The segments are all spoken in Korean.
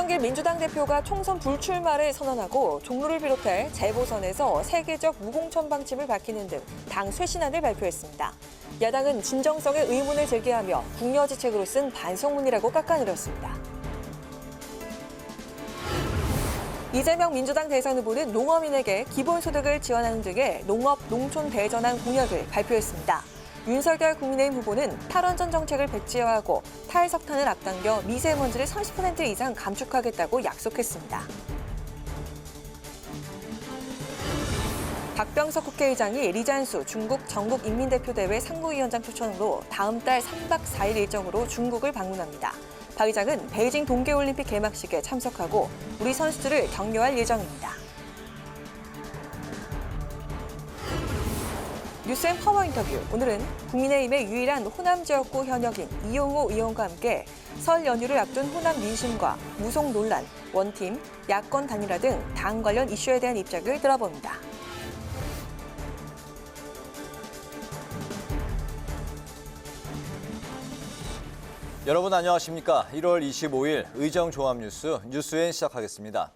송영길 민주당 대표가 총선 불출마를 선언하고 종로를 비롯해 재보선에서 세계적 무공천 방침을 밝히는 등 당 쇄신안을 발표했습니다. 야당은 진정성에 의문을 제기하며 궁여지책으로 쓴 반성문이라고 깎아내렸습니다. 이재명 민주당 대선 후보는 농어민에게 기본소득을 지원하는 등의 농업, 농촌 대전환 공약을 발표했습니다. 윤석열 국민의힘 후보는 탈원전 정책을 백지화하고 탈석탄을 앞당겨 미세먼지를 30% 이상 감축하겠다고 약속했습니다. 박병석 국회의장이 리잔수 중국 전국인민대표대회 상무위원장 초청으로 다음 달 3박 4일 일정으로 중국을 방문합니다. 박 의장은 베이징 동계올림픽 개막식에 참석하고 우리 선수들을 격려할 예정입니다. 뉴스앤 파워 인터뷰. 오늘은 국민의힘의 유일한 호남 지역구 현역인 이용호 의원과 함께 설 연휴를 앞둔 호남 민심과 무속 논란, 원팀, 야권 단일화 등 당 관련 이슈에 대한 입장을 들어봅니다. 여러분 안녕하십니까? 1월 25일 의정종합뉴스 뉴스엔 시작하겠습니다.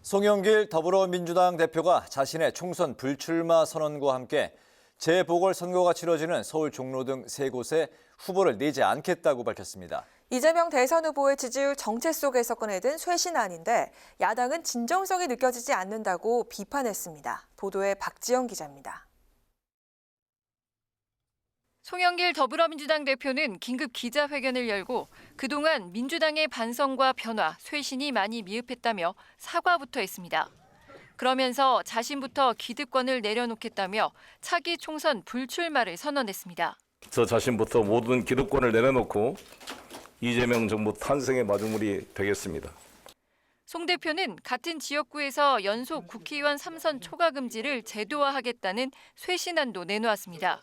송영길 더불어민주당 대표가 자신의 총선 불출마 선언과 함께 재보궐선거가 치러지는 서울 종로 등 세 곳에 후보를 내지 않겠다고 밝혔습니다. 이재명 대선 후보의 지지율 정체 속에서 꺼내든 쇄신안인데 야당은 진정성이 느껴지지 않는다고 비판했습니다. 보도에 박지영 기자입니다. 송영길 더불어민주당 대표는 긴급 기자회견을 열고 그동안 민주당의 반성과 변화, 쇄신이 많이 미흡했다며 사과부터 했습니다. 그러면서 자신부터 기득권을 내려놓겠다며 차기 총선 불출마를 선언했습니다. 저 자신부터 모든 기득권을 내려놓고 이재명 정부 탄생의 마중물이 되겠습니다. 송 대표는 같은 지역구에서 연속 국회의원 3선 초과 금지를 제도화하겠다는 쇄신안도 내놓았습니다.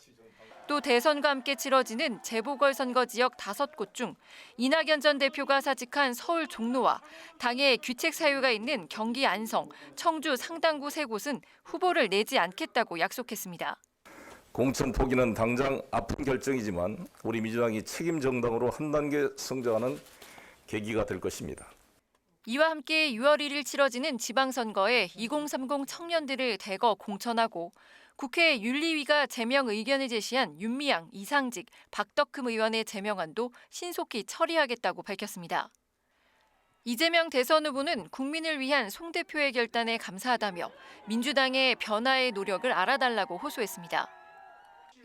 또 대선과 함께 치러지는 재보궐선거 지역 5곳 중 이낙연 전 대표가 사직한 서울 종로와 당의 귀책 사유가 있는 경기 안성, 청주 상당구 3곳은 후보를 내지 않겠다고 약속했습니다. 공천 포기는 당장 아픈 결정이지만 우리 민주당이 책임 정당으로 한 단계 성장하는 계기가 될 것입니다. 이와 함께 6월 1일 치러지는 지방선거에 2030 청년들을 대거 공천하고 국회 윤리위가 제명 의견을 제시한 윤미향, 이상직, 박덕흠 의원의 제명안도 신속히 처리하겠다고 밝혔습니다. 이재명 대선 후보는 국민을 위한 송 대표의 결단에 감사하다며 민주당의 변화의 노력을 알아달라고 호소했습니다.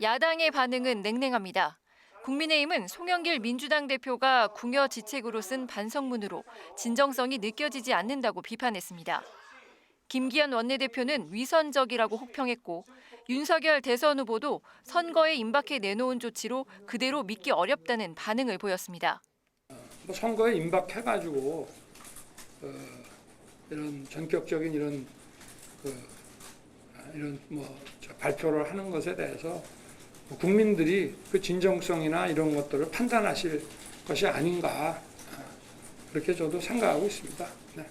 야당의 반응은 냉랭합니다. 국민의힘은 송영길 민주당 대표가 궁여지책으로 쓴 반성문으로 진정성이 느껴지지 않는다고 비판했습니다. 김기현 원내대표는 위선적이라고 혹평했고 윤석열 대선 후보도 선거에 임박해 내놓은 조치로 그대로 믿기 어렵다는 반응을 보였습니다. 선거에 임박해가지고 이런 전격적인 이런 발표를 하는 것에 대해서 국민들이 그 진정성이나 이런 것들을 판단하실 것이 아닌가 그렇게 저도 생각하고 있습니다. 네.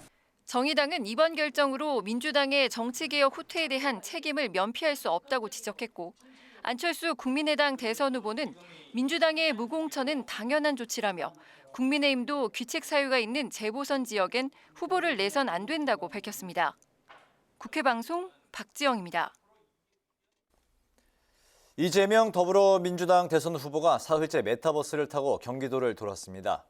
정의당은 이번 결정으로 민주당의 정치개혁 후퇴에 대한 책임을 면피할 수 없다고 지적했고 안철수 국민의당 대선 후보는 민주당의 무공천은 당연한 조치라며 국민의힘도 귀책 사유가 있는 재보선 지역엔 후보를 내선 안 된다고 밝혔습니다. 국회방송 박지영입니다. 이재명 더불어민주당 대선 후보가 사흘째 메타버스를 타고 경기도를 돌았습니다.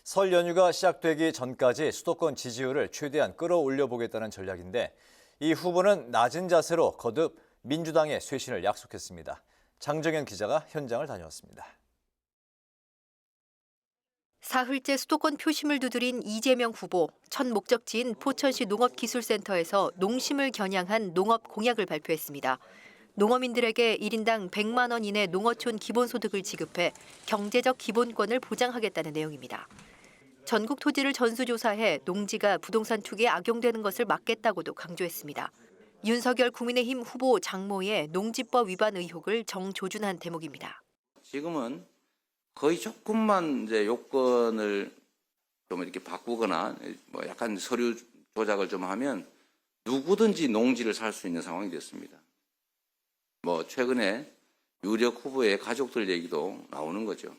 설 연휴가 시작되기 전까지 수도권 지지율을 최대한 끌어올려 보겠다는 전략인데 이 후보는 낮은 자세로 거듭 민주당의 쇄신을 약속했습니다. 장정현 기자가 현장을 다녀왔습니다. 사흘째 수도권 표심을 두드린 이재명 후보, 첫 목적지인 포천시 농업기술센터에서 농심을 겨냥한 농업 공약을 발표했습니다. 농어민들에게 1인당 100만 원 이내 농어촌 기본소득을 지급해 경제적 기본권을 보장하겠다는 내용입니다. 전국 토지를 전수조사해 농지가 부동산 투기에 악용되는 것을 막겠다고도 강조했습니다. 윤석열 국민의힘 후보 장모의 농지법 위반 의혹을 정조준한 대목입니다. 지금은 거의 조금만 이제 요건을 좀 이렇게 바꾸거나 뭐 약간 서류 조작을 좀 하면 누구든지 농지를 살 수 있는 상황이 됐습니다. 뭐 최근에 유력 후보의 가족들 얘기도 나오는 거죠.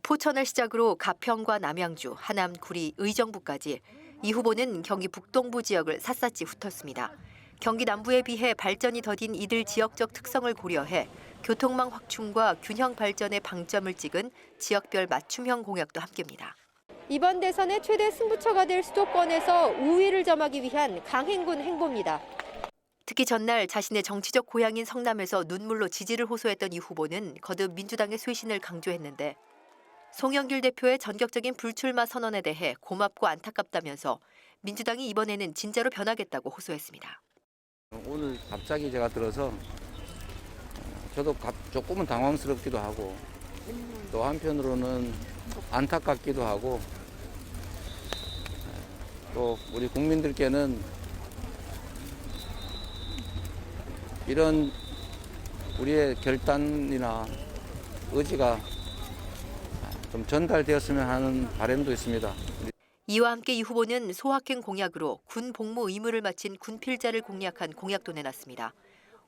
포천을 시작으로 가평과 남양주, 하남, 구리, 의정부까지 이 후보는 경기 북동부 지역을 샅샅이 훑었습니다. 경기 남부에 비해 발전이 더딘 이들 지역적 특성을 고려해 교통망 확충과 균형 발전에 방점을 찍은 지역별 맞춤형 공약도 함께입니다. 이번 대선의 최대 승부처가 될 수도권에서 우위를 점하기 위한 강행군 행보입니다. 특히 전날 자신의 정치적 고향인 성남에서 눈물로 지지를 호소했던 이 후보는 거듭 민주당의 쇄신을 강조했는데 송영길 대표의 전격적인 불출마 선언에 대해 고맙고 안타깝다면서 민주당이 이번에는 진짜로 변하겠다고 호소했습니다. 오늘 갑자기 제가 들어서 저도 조금은 당황스럽기도 하고 또 한편으로는 안타깝기도 하고 또 우리 국민들께는 이런 우리의 결단이나 의지가 좀 전달되었으면 하는 바람도 있습니다. 이와 함께 이 후보는 소확행 공약으로 군 복무 의무를 마친 군필자를 공약한 공약도 내놨습니다.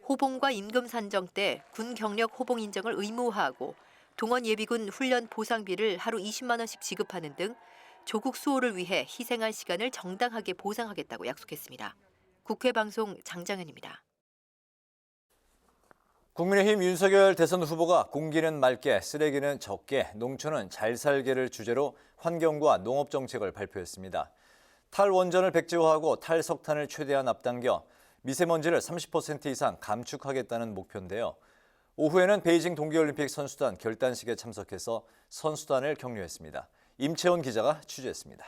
호봉과 임금 산정 때 군 경력 호봉 인정을 의무화하고 동원 예비군 훈련 보상비를 하루 20만 원씩 지급하는 등 조국 수호를 위해 희생한 시간을 정당하게 보상하겠다고 약속했습니다. 국회 방송 장정현입니다. 국민의힘 윤석열 대선 후보가 공기는 맑게, 쓰레기는 적게, 농촌은 잘 살게를 주제로 환경과 농업 정책을 발표했습니다. 탈원전을 백지화하고 탈석탄을 최대한 앞당겨 미세먼지를 30% 이상 감축하겠다는 목표인데요. 오후에는 베이징 동계올림픽 선수단 결단식에 참석해서 선수단을 격려했습니다. 임채원 기자가 취재했습니다.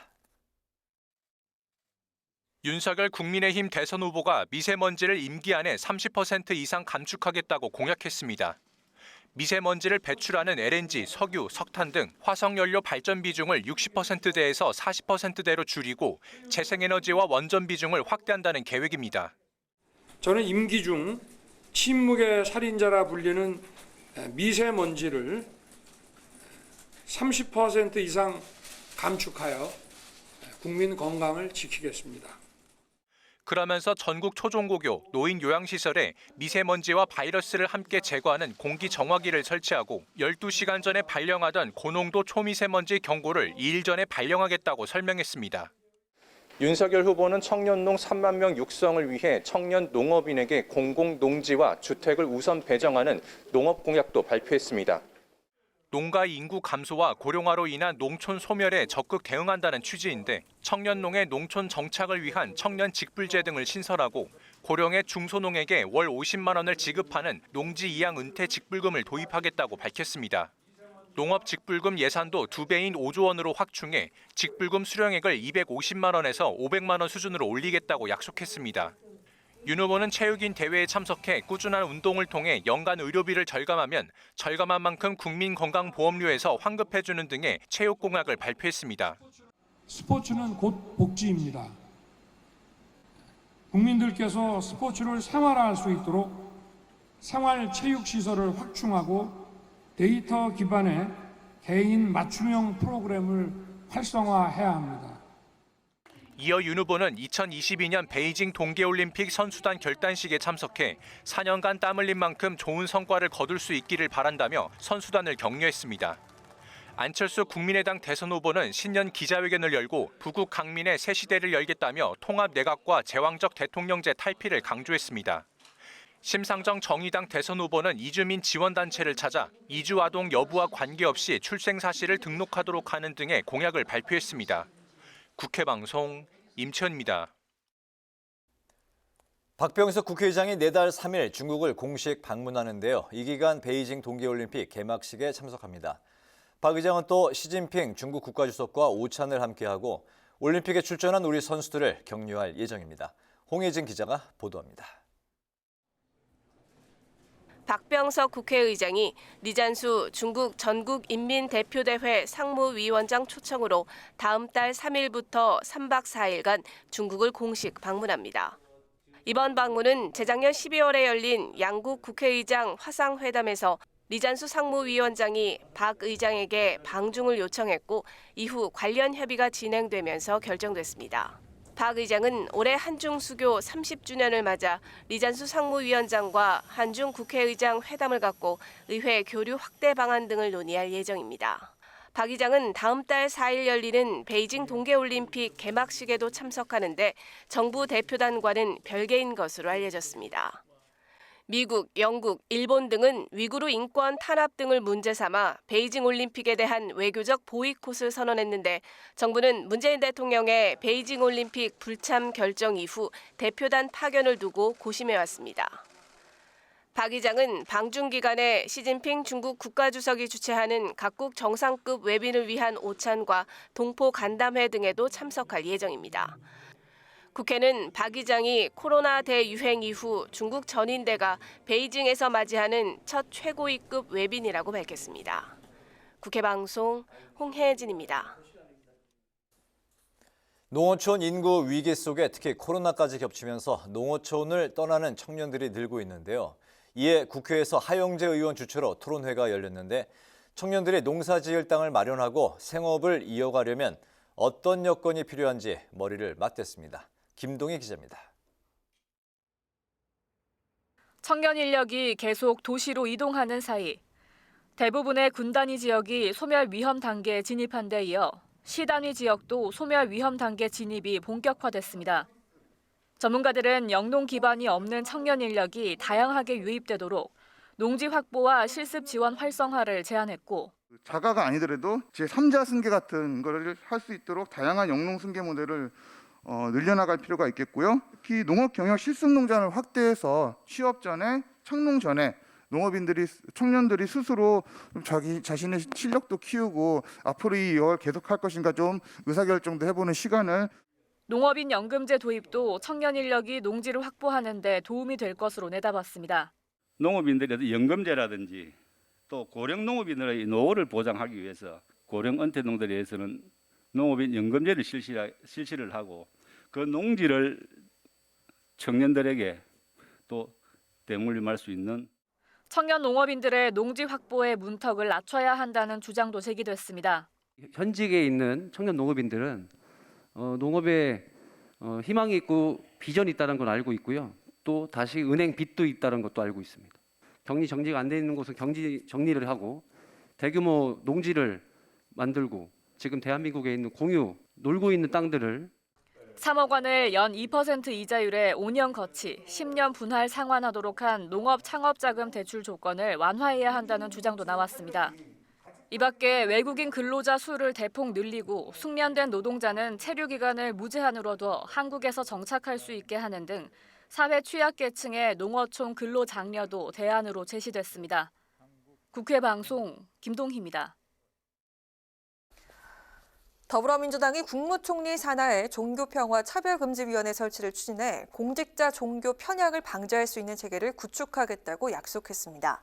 윤석열 국민의힘 대선 후보가 미세먼지를 임기 안에 30% 이상 감축하겠다고 공약했습니다. 미세먼지를 배출하는 LNG, 석유, 석탄 등 화석연료 발전 비중을 60%대에서 40%대로 줄이고 재생에너지와 원전 비중을 확대한다는 계획입니다. 저는 임기 중 침묵의 살인자라 불리는 미세먼지를 30% 이상 감축하여 국민 건강을 지키겠습니다. 그러면서 전국 초중고교, 노인 요양시설에 미세먼지와 바이러스를 함께 제거하는 공기정화기를 설치하고 12시간 전에 발령하던 고농도 초미세먼지 경고를 2일 전에 발령하겠다고 설명했습니다. 윤석열 후보는 청년농 3만 명 육성을 위해 청년 농업인에게 공공농지와 주택을 우선 배정하는 농업 공약도 발표했습니다. 농가 인구 감소와 고령화로 인한 농촌 소멸에 적극 대응한다는 취지인데 청년농의 농촌 정착을 위한 청년 직불제 등을 신설하고 고령의 중소농에게 월 50만 원을 지급하는 농지 이양 은퇴 직불금을 도입하겠다고 밝혔습니다. 농업 직불금 예산도 2배인 5조 원으로 확충해 직불금 수령액을 250만 원에서 500만 원 수준으로 올리겠다고 약속했습니다. 윤 후보는 체육인 대회에 참석해 꾸준한 운동을 통해 연간 의료비를 절감하면 절감한 만큼 국민건강보험료에서 환급해주는 등의 체육 공약을 발표했습니다. 스포츠는 곧 복지입니다. 국민들께서 스포츠를 생활화할 수 있도록 생활체육시설을 확충하고 데이터 기반의 개인 맞춤형 프로그램을 활성화해야 합니다. 이어 윤 후보는 2022년 베이징 동계올림픽 선수단 결단식에 참석해 4년간 땀 흘린 만큼 좋은 성과를 거둘 수 있기를 바란다며 선수단을 격려했습니다. 안철수 국민의당 대선 후보는 신년 기자회견을 열고 부국 강민의 새 시대를 열겠다며 통합 내각과 제왕적 대통령제 탈피를 강조했습니다. 심상정 정의당 대선 후보는 이주민 지원단체를 찾아 이주 아동 여부와 관계없이 출생 사실을 등록하도록 하는 등의 공약을 발표했습니다. 국회 방송 임채원입니다. 박병석 국회의장이 내달 3일 중국을 공식 방문하는데요. 이 기간 베이징 동계올림픽 개막식에 참석합니다. 박 의장은 또 시진핑 중국 국가주석과 오찬을 함께하고 올림픽에 출전한 우리 선수들을 격려할 예정입니다. 홍혜진 기자가 보도합니다. 박병석 국회의장이 리잔수 중국 전국인민대표대회 상무위원장 초청으로 다음 달 3일부터 3박 4일간 중국을 공식 방문합니다. 이번 방문은 재작년 12월에 열린 양국 국회의장 화상회담에서 리잔수 상무위원장이 박 의장에게 방중을 요청했고 이후 관련 협의가 진행되면서 결정됐습니다. 박 의장은 올해 한중 수교 30주년을 맞아 리잔수 상무위원장과 한중 국회의장 회담을 갖고 의회 교류 확대 방안 등을 논의할 예정입니다. 박 의장은 다음 달 4일 열리는 베이징 동계올림픽 개막식에도 참석하는데 정부 대표단과는 별개인 것으로 알려졌습니다. 미국, 영국, 일본 등은 위구르 인권 탄압 등을 문제 삼아 베이징 올림픽에 대한 외교적 보이콧을 선언했는데 정부는 문재인 대통령의 베이징 올림픽 불참 결정 이후 대표단 파견을 두고 고심해왔습니다. 박 의장은 방중 기간에 시진핑 중국 국가주석이 주최하는 각국 정상급 외빈을 위한 오찬과 동포 간담회 등에도 참석할 예정입니다. 국회는 박 의장이 코로나 대유행 이후 중국 전인대가 베이징에서 맞이하는 첫 최고위급 외빈이라고 밝혔습니다. 국회 방송 홍혜진입니다. 농어촌 인구 위기 속에 특히 코로나까지 겹치면서 농어촌을 떠나는 청년들이 늘고 있는데요. 이에 국회에서 하영재 의원 주최로 토론회가 열렸는데 청년들이 농사지을 땅을 마련하고 생업을 이어가려면 어떤 여건이 필요한지 머리를 맞댔습니다. 김동희 기자입니다. 청년 인력이 계속 도시로 이동하는 사이 대부분의 군단위 지역이 소멸 위험 단계에 진입한 데 이어 시단위 지역도 소멸 위험 단계 진입이 본격화됐습니다. 전문가들은 영농 기반이 없는 청년 인력이 다양하게 유입되도록 농지 확보와 실습 지원 활성화를 제안했고 자가가 아니더라도 제3자 승계 같은 거를 할 수 있도록 다양한 영농 승계 모델을 늘려나갈 필요가 있겠고요. 특히 농업 경영 실습 농장을 확대해서 취업 전에, 창농 전에 청년들이 스스로 자신의 실력도 키우고 앞으로 이 일을 계속할 것인가 좀 의사결정도 해보는 시간을. 농업인 연금제 도입도 청년 인력이 농지를 확보하는 데 도움이 될 것으로 내다봤습니다. 농업인들의 연금제라든지 또 고령 농업인들의 노후를 보장하기 위해서 고령 은퇴 농들에 대해서는 농업인 연금제를 실시를 하고 그 농지를 청년들에게 또 대물림할 수 있는 청년 농업인들의 농지 확보의 문턱을 낮춰야 한다는 주장도 제기됐습니다. 현직에 있는 청년 농업인들은 농업에 희망이 있고 비전이 있다는 건 알고 있고요. 또 다시 은행 빚도 있다는 것도 알고 있습니다. 격리 정지가 안 돼 있는 곳은 격리 정리를 하고 대규모 농지를 만들고 지금 대한민국에 있는 공유 놀고 있는 땅들을 3억 원을 연 2% 이자율에 5년 거치 10년 분할 상환하도록 한 농업 창업자금 대출 조건을 완화해야 한다는 주장도 나왔습니다. 이 밖에 외국인 근로자 수를 대폭 늘리고 숙련된 노동자는 체류 기간을 무제한으로 둬 한국에서 정착할 수 있게 하는 등 사회 취약계층의 농어촌 근로 장려도 대안으로 제시됐습니다. 국회 방송 김동희입니다. 더불어민주당이 국무총리 산하에 종교평화차별금지위원회 설치를 추진해 공직자 종교 편향을 방지할 수 있는 체계를 구축하겠다고 약속했습니다.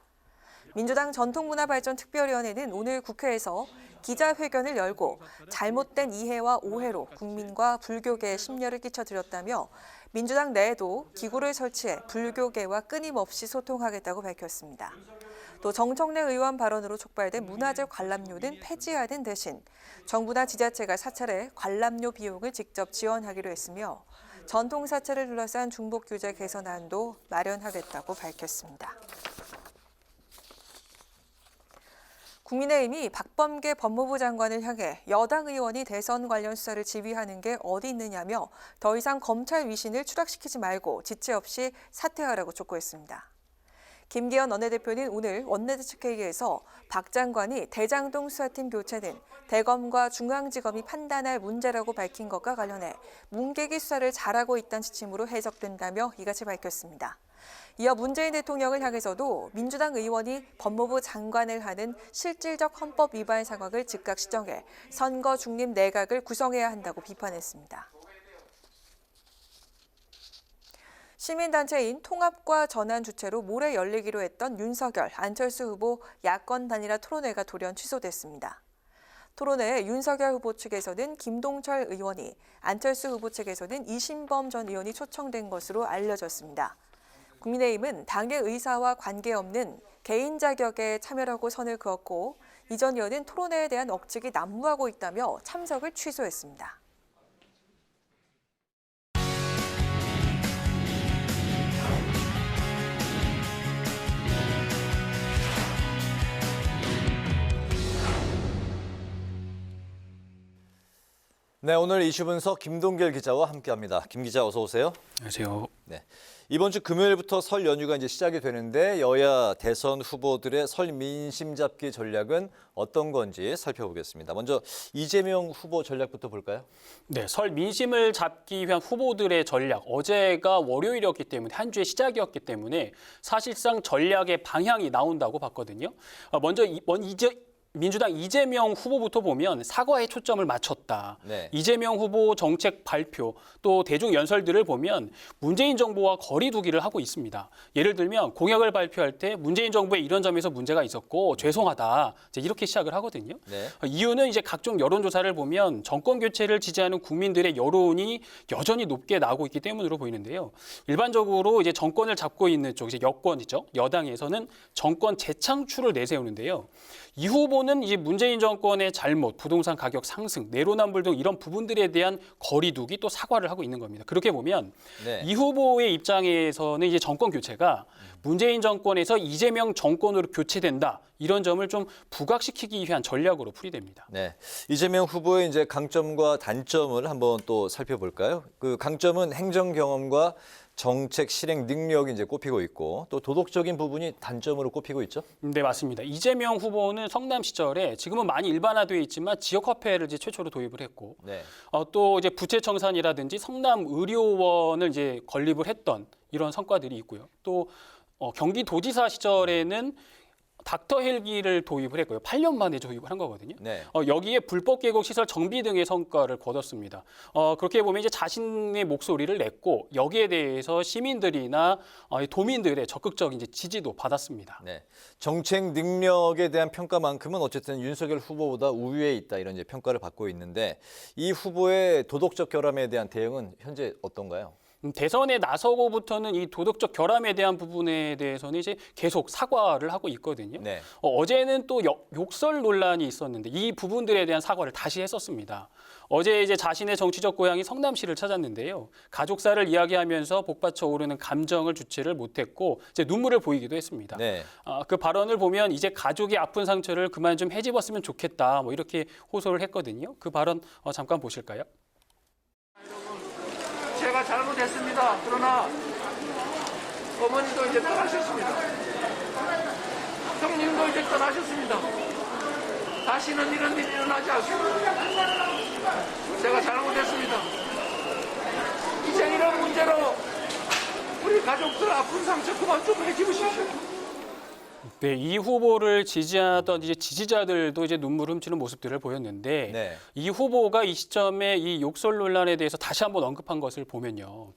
민주당 전통문화발전특별위원회는 오늘 국회에서 기자회견을 열고 잘못된 이해와 오해로 국민과 불교계에 심려를 끼쳐드렸다며 민주당 내에도 기구를 설치해 불교계와 끊임없이 소통하겠다고 밝혔습니다. 또 정청래 의원 발언으로 촉발된 문화재 관람료는 폐지하는 대신 정부나 지자체가 사찰에 관람료 비용을 직접 지원하기로 했으며 전통 사찰을 둘러싼 중복 규제 개선안도 마련하겠다고 밝혔습니다. 국민의힘이 박범계 법무부 장관을 향해 여당 의원이 대선 관련 수사를 지휘하는 게 어디 있느냐며 더 이상 검찰 위신을 추락시키지 말고 지체 없이 사퇴하라고 촉구했습니다. 김기현 원내대표는 오늘 원내대 측회의에서 박 장관이 대장동 수사팀 교체는 대검과 중앙지검이 판단할 문제라고 밝힌 것과 관련해 문계기 수사를 잘하고 있다는 지침으로 해석된다며 이같이 밝혔습니다. 이어 문재인 대통령을 향해서도 민주당 의원이 법무부 장관을 하는 실질적 헌법 위반 상황을 즉각 시정해 선거 중립 내각을 구성해야 한다고 비판했습니다. 시민단체인 통합과 전환 주최로 모레 열리기로 했던 윤석열, 안철수 후보 야권 단일화 토론회가 돌연 취소됐습니다. 토론회에 윤석열 후보 측에서는 김동철 의원이, 안철수 후보 측에서는 이신범 전 의원이 초청된 것으로 알려졌습니다. 국민의힘은 당의 의사와 관계없는 개인 자격에 참여라고 선을 그었고 이 전 의원은 토론회에 대한 억측이 난무하고 있다며 참석을 취소했습니다. 네, 오늘 이슈 분석 김동길 기자와 함께합니다. 김 기자 어서 오세요. 안녕하세요. 네, 이번 주 금요일부터 설 연휴가 이제 시작이 되는데 여야 대선 후보들의 설 민심 잡기 전략은 어떤 건지 살펴보겠습니다. 먼저 이재명 후보 전략부터 볼까요? 네, 설 민심을 잡기 위한 후보들의 전략. 어제가 월요일이었기 때문에 한 주의 시작이었기 때문에 사실상 전략의 방향이 나온다고 봤거든요. 먼저 민주당 이재명 후보부터 보면 사과에 초점을 맞췄다. 네. 이재명 후보 정책 발표 또 대중 연설들을 보면 문재인 정부와 거리 두기를 하고 있습니다. 예를 들면 공약을 발표할 때 문재인 정부에 이런 점에서 문제가 있었고 죄송하다. 이제 이렇게 시작을 하거든요. 네. 이유는 이제 각종 여론조사를 보면 정권 교체를 지지하는 국민들의 여론이 여전히 높게 나오고 있기 때문으로 보이는데요. 일반적으로 이제 정권을 잡고 있는 쪽, 이제 여권이죠. 여당에서는 정권 재창출을 내세우는데요. 이 후보는 이제 문재인 정권의 잘못, 부동산 가격 상승, 내로남불 등 이런 부분들에 대한 거리두기 또 사과를 하고 있는 겁니다. 그렇게 보면 네. 이 후보의 입장에서는 이제 정권 교체가 문재인 정권에서 이재명 정권으로 교체된다. 이런 점을 좀 부각시키기 위한 전략으로 풀이됩니다. 네, 이재명 후보의 이제 강점과 단점을 한번 또 살펴볼까요? 그 강점은 행정 경험과 정책 실행 능력이 이제 꼽히고 있고 또 도덕적인 부분이 단점으로 꼽히고 있죠. 네, 맞습니다. 이재명 후보는 성남 시절에 지금은 많이 일반화되어 있지만 지역화폐를 이제 최초로 도입을 했고 네. 또 이제 부채청산이라든지 성남 의료원을 이제 건립을 했던 이런 성과들이 있고요. 또 경기도지사 시절에는 닥터 헬기를 도입을 했고요. 8년 만에 도입을 한 거거든요. 네. 여기에 불법 계곡 시설 정비 등의 성과를 거뒀습니다. 그렇게 보면 이제 자신의 목소리를 냈고 여기에 대해서 시민들이나 도민들의 적극적인 이제 지지도 받았습니다. 네. 정책 능력에 대한 평가만큼은 어쨌든 윤석열 후보보다 우위에 있다 이런 이제 평가를 받고 있는데 이 후보의 도덕적 결함에 대한 대응은 현재 어떤가요? 대선에 나서고부터는 이 도덕적 결함에 대한 부분에 대해서는 이제 계속 사과를 하고 있거든요. 네. 어제는 또 욕설 논란이 있었는데 이 부분들에 대한 사과를 다시 했었습니다. 어제 이제 자신의 정치적 고향이 성남시를 찾았는데요. 가족사를 이야기하면서 복받쳐 오르는 감정을 주체를 못했고 이제 눈물을 보이기도 했습니다. 네. 그 발언을 보면 이제 가족이 아픈 상처를 그만 좀 헤집었으면 좋겠다. 뭐 이렇게 호소를 했거든요. 그 발언 잠깐 보실까요? 제가 잘못했습니다. 그러나 어머니도 이제 떠나셨습니다. 형님도 이제 떠나셨습니다. 다시는 이런 일이 일어나지 않습니다. 제가 잘못했습니다. 이제 이런 문제로 우리 가족들 아픈 상처 그만 좀 해주십시오. 네, 이 후보를 지지하던 이제 지지자들도 이제 눈물 훔치는 모습들을 보였는데 네. 이 후보가 이 시점에 이 욕설 논란에 대해서 다시 한번 언급한 것을 보면요.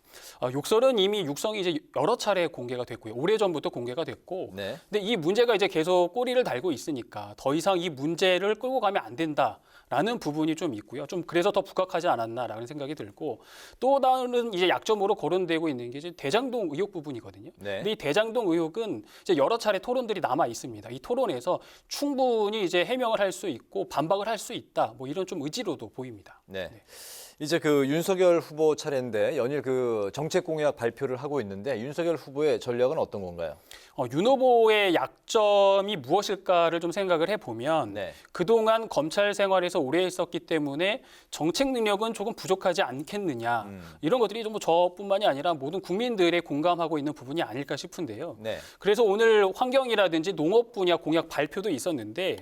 욕설은 이미 육성이 이제 여러 차례 공개가 됐고요. 오래전부터 공개가 됐고. 네. 근데 이 문제가 이제 계속 꼬리를 달고 있으니까 더 이상 이 문제를 끌고 가면 안 된다라는 부분이 좀 있고요. 좀 그래서 더 부각하지 않았나라는 생각이 들고 또 다른 이제 약점으로 거론되고 있는 게 이제 대장동 의혹 부분이거든요. 네. 근데 이 대장동 의혹은 이제 여러 차례 토론들이 남아 있습니다. 이 토론에서 충분히 이제 해명을 할 수 있고 반박을 할 수 있다. 뭐 이런 좀 의지로도 보입니다. 네. 이제 그 윤석열 후보 차례인데 연일 그 정책 공약 발표를 하고 있는데 윤석열 후보의 전략은 어떤 건가요? 윤 후보의 약점이 무엇일까를 좀 생각을 해보면 네. 그동안 검찰 생활에서 오래 있었기 때문에 정책 능력은 조금 부족하지 않겠느냐. 이런 것들이 좀 저뿐만이 아니라 모든 국민들의 공감하고 있는 부분이 아닐까 싶은데요. 네. 그래서 오늘 환경이라든지 농업 분야 공약 발표도 있었는데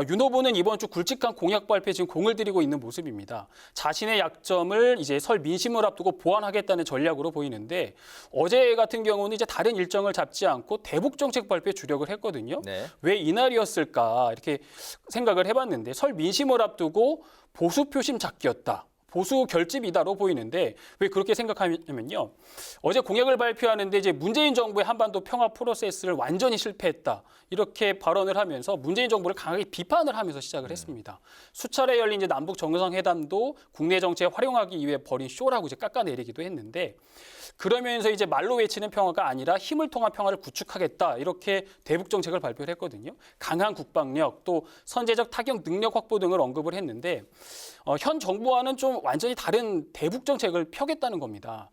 윤 후보는 이번 주 굵직한 공약 발표에 지금 공을 들이고 있는 모습입니다. 자신의 약점을 이제 설 민심을 앞두고 보완하겠다는 전략으로 보이는데 어제 같은 경우는 이제 다른 일정을 잡지 않고 대북 정책 발표에 주력을 했거든요. 네. 왜 이날이었을까 이렇게 생각을 해봤는데 설 민심을 앞두고 보수 표심 잡기였다. 보수 결집이다로 보이는데 왜 그렇게 생각하냐면요. 어제 공약을 발표하는데 이제 문재인 정부의 한반도 평화 프로세스를 완전히 실패했다. 이렇게 발언을 하면서 문재인 정부를 강하게 비판을 하면서 시작을 했습니다. 수차례 열린 이제 남북 정상회담도 국내 정치에 활용하기 위해 벌인 쇼라고 이제 깎아내리기도 했는데 그러면서 이제 말로 외치는 평화가 아니라 힘을 통한 평화를 구축하겠다. 이렇게 대북 정책을 발표를 했거든요. 강한 국방력 또 선제적 타격 능력 확보 등을 언급을 했는데 현 정부와는 좀 완전히 다른 대북 정책을 펴겠다는 겁니다.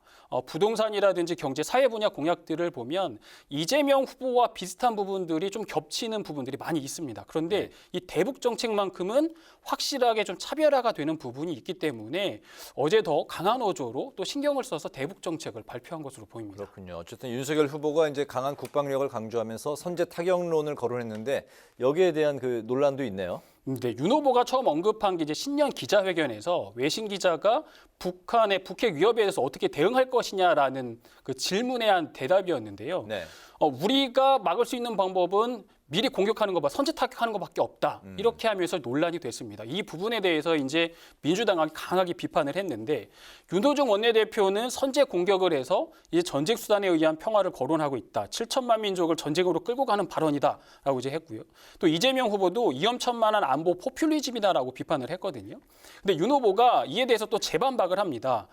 부동산이라든지 경제, 사회 분야 공약들을 보면 이재명 후보와 비슷한 부분들이 좀 겹치는 부분들이 많이 있습니다. 그런데 이 대북 정책만큼은 확실하게 좀 차별화가 되는 부분이 있기 때문에 어제 더 강한 어조로 또 신경을 써서 대북 정책을 발표한 것으로 보입니다. 그렇군요. 어쨌든 윤석열 후보가 이제 강한 국방력을 강조하면서 선제 타격론을 거론했는데 여기에 대한 그 논란도 있네요. 네, 윤 후보가 처음 언급한 게 이제 신년 기자회견에서 외신 기자가 북한의 북핵 위협에 대해서 어떻게 대응할 것이냐라는 그 질문에 한 대답이었는데요. 네. 우리가 막을 수 있는 방법은 미리 공격하는 것보다 선제 타격하는 것밖에 없다. 이렇게 하면서 논란이 됐습니다. 이 부분에 대해서 이제 민주당이 강하게 비판을 했는데 윤호중 원내대표는 선제 공격을 해서 이제 전쟁 수단에 의한 평화를 거론하고 있다. 7천만 민족을 전쟁으로 끌고 가는 발언이다라고 이제 했고요. 또 이재명 후보도 위험천만한 안보 포퓰리즘이다라고 비판을 했거든요. 근데 윤 후보가 이에 대해서 또 재반박을 합니다.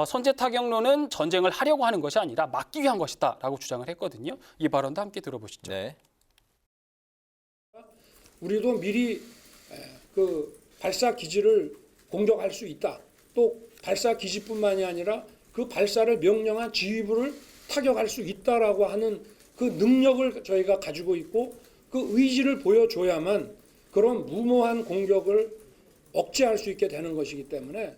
선제 타격론은 전쟁을 하려고 하는 것이 아니라 막기 위한 것이다라고 주장을 했거든요. 이 발언도 함께 들어보시죠. 네. 우리도 미리 그 발사 기지를 공격할 수 있다. 또 발사 기지뿐만이 아니라 그 발사를 명령한 지휘부를 타격할 수 있다라고 하는 그 능력을 저희가 가지고 있고 그 의지를 보여줘야만 그런 무모한 공격을 억제할 수 있게 되는 것이기 때문에.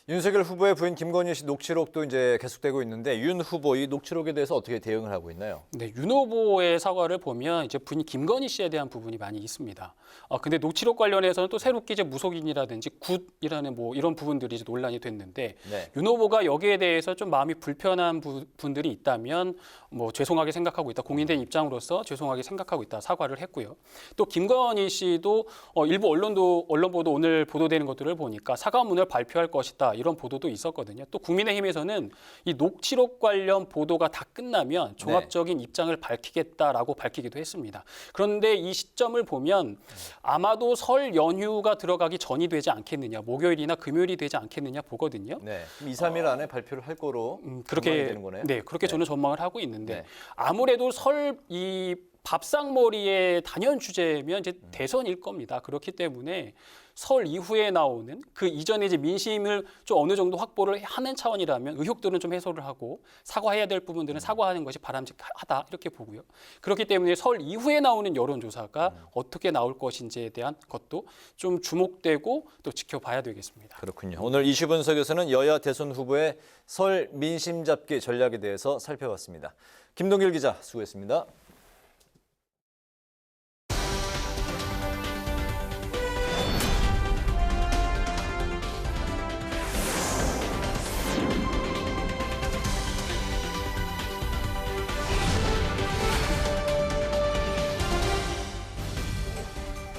윤석열 후보의 부인 김건희 씨 녹취록도 이제 계속되고 있는데 윤 후보 이 녹취록에 대해서 어떻게 대응을 하고 있나요? 네, 윤 후보의 사과를 보면 이제 부인 김건희 씨에 대한 부분이 많이 있습니다. 근데 녹취록 관련해서는 또 새롭게 이제 무속인이라든지 굿이라는 뭐 이런 부분들이 이제 논란이 됐는데 네. 윤 후보가 여기에 대해서 좀 마음이 불편한 분들이 있다면 뭐 죄송하게 생각하고 있다. 공인된 입장으로서 죄송하게 생각하고 있다. 사과를 했고요. 또 김건희 씨도 일부 언론 보도 오늘 보도되는 것들을 보니까 사과문을 발표할 것이다. 이런 보도도 있었거든요. 또 국민의힘에서는 이 녹취록 관련 보도가 다 끝나면 종합적인 입장을 밝히겠다라고 밝히기도 했습니다. 그런데 이 시점을 보면 아마도 설 연휴가 들어가기 전이 되지 않겠느냐, 목요일이나 금요일이 되지 않겠느냐 보거든요. 네, 2, 3일 안에 발표를 할 거로 그렇게 되는 거네요. 네, 그렇게 저는 전망을 하고 있는데 네. 아무래도 이 밥상머리의 단연 주제면 이제 대선일 겁니다. 그렇기 때문에 설 이후에 나오는 그 이전에 이제 민심을 좀 어느 정도 확보를 하는 차원이라면 의혹들은 좀 해소를 하고 사과해야 될 부분들은 사과하는 것이 바람직하다 이렇게 보고요. 그렇기 때문에 설 이후에 나오는 여론조사가 어떻게 나올 것인지에 대한 것도 좀 주목되고 또 지켜봐야 되겠습니다. 그렇군요. 오늘 이슈 분석에서는 여야 대선 후보의 설 민심 잡기 전략에 대해서 살펴봤습니다. 김동길 기자 수고했습니다.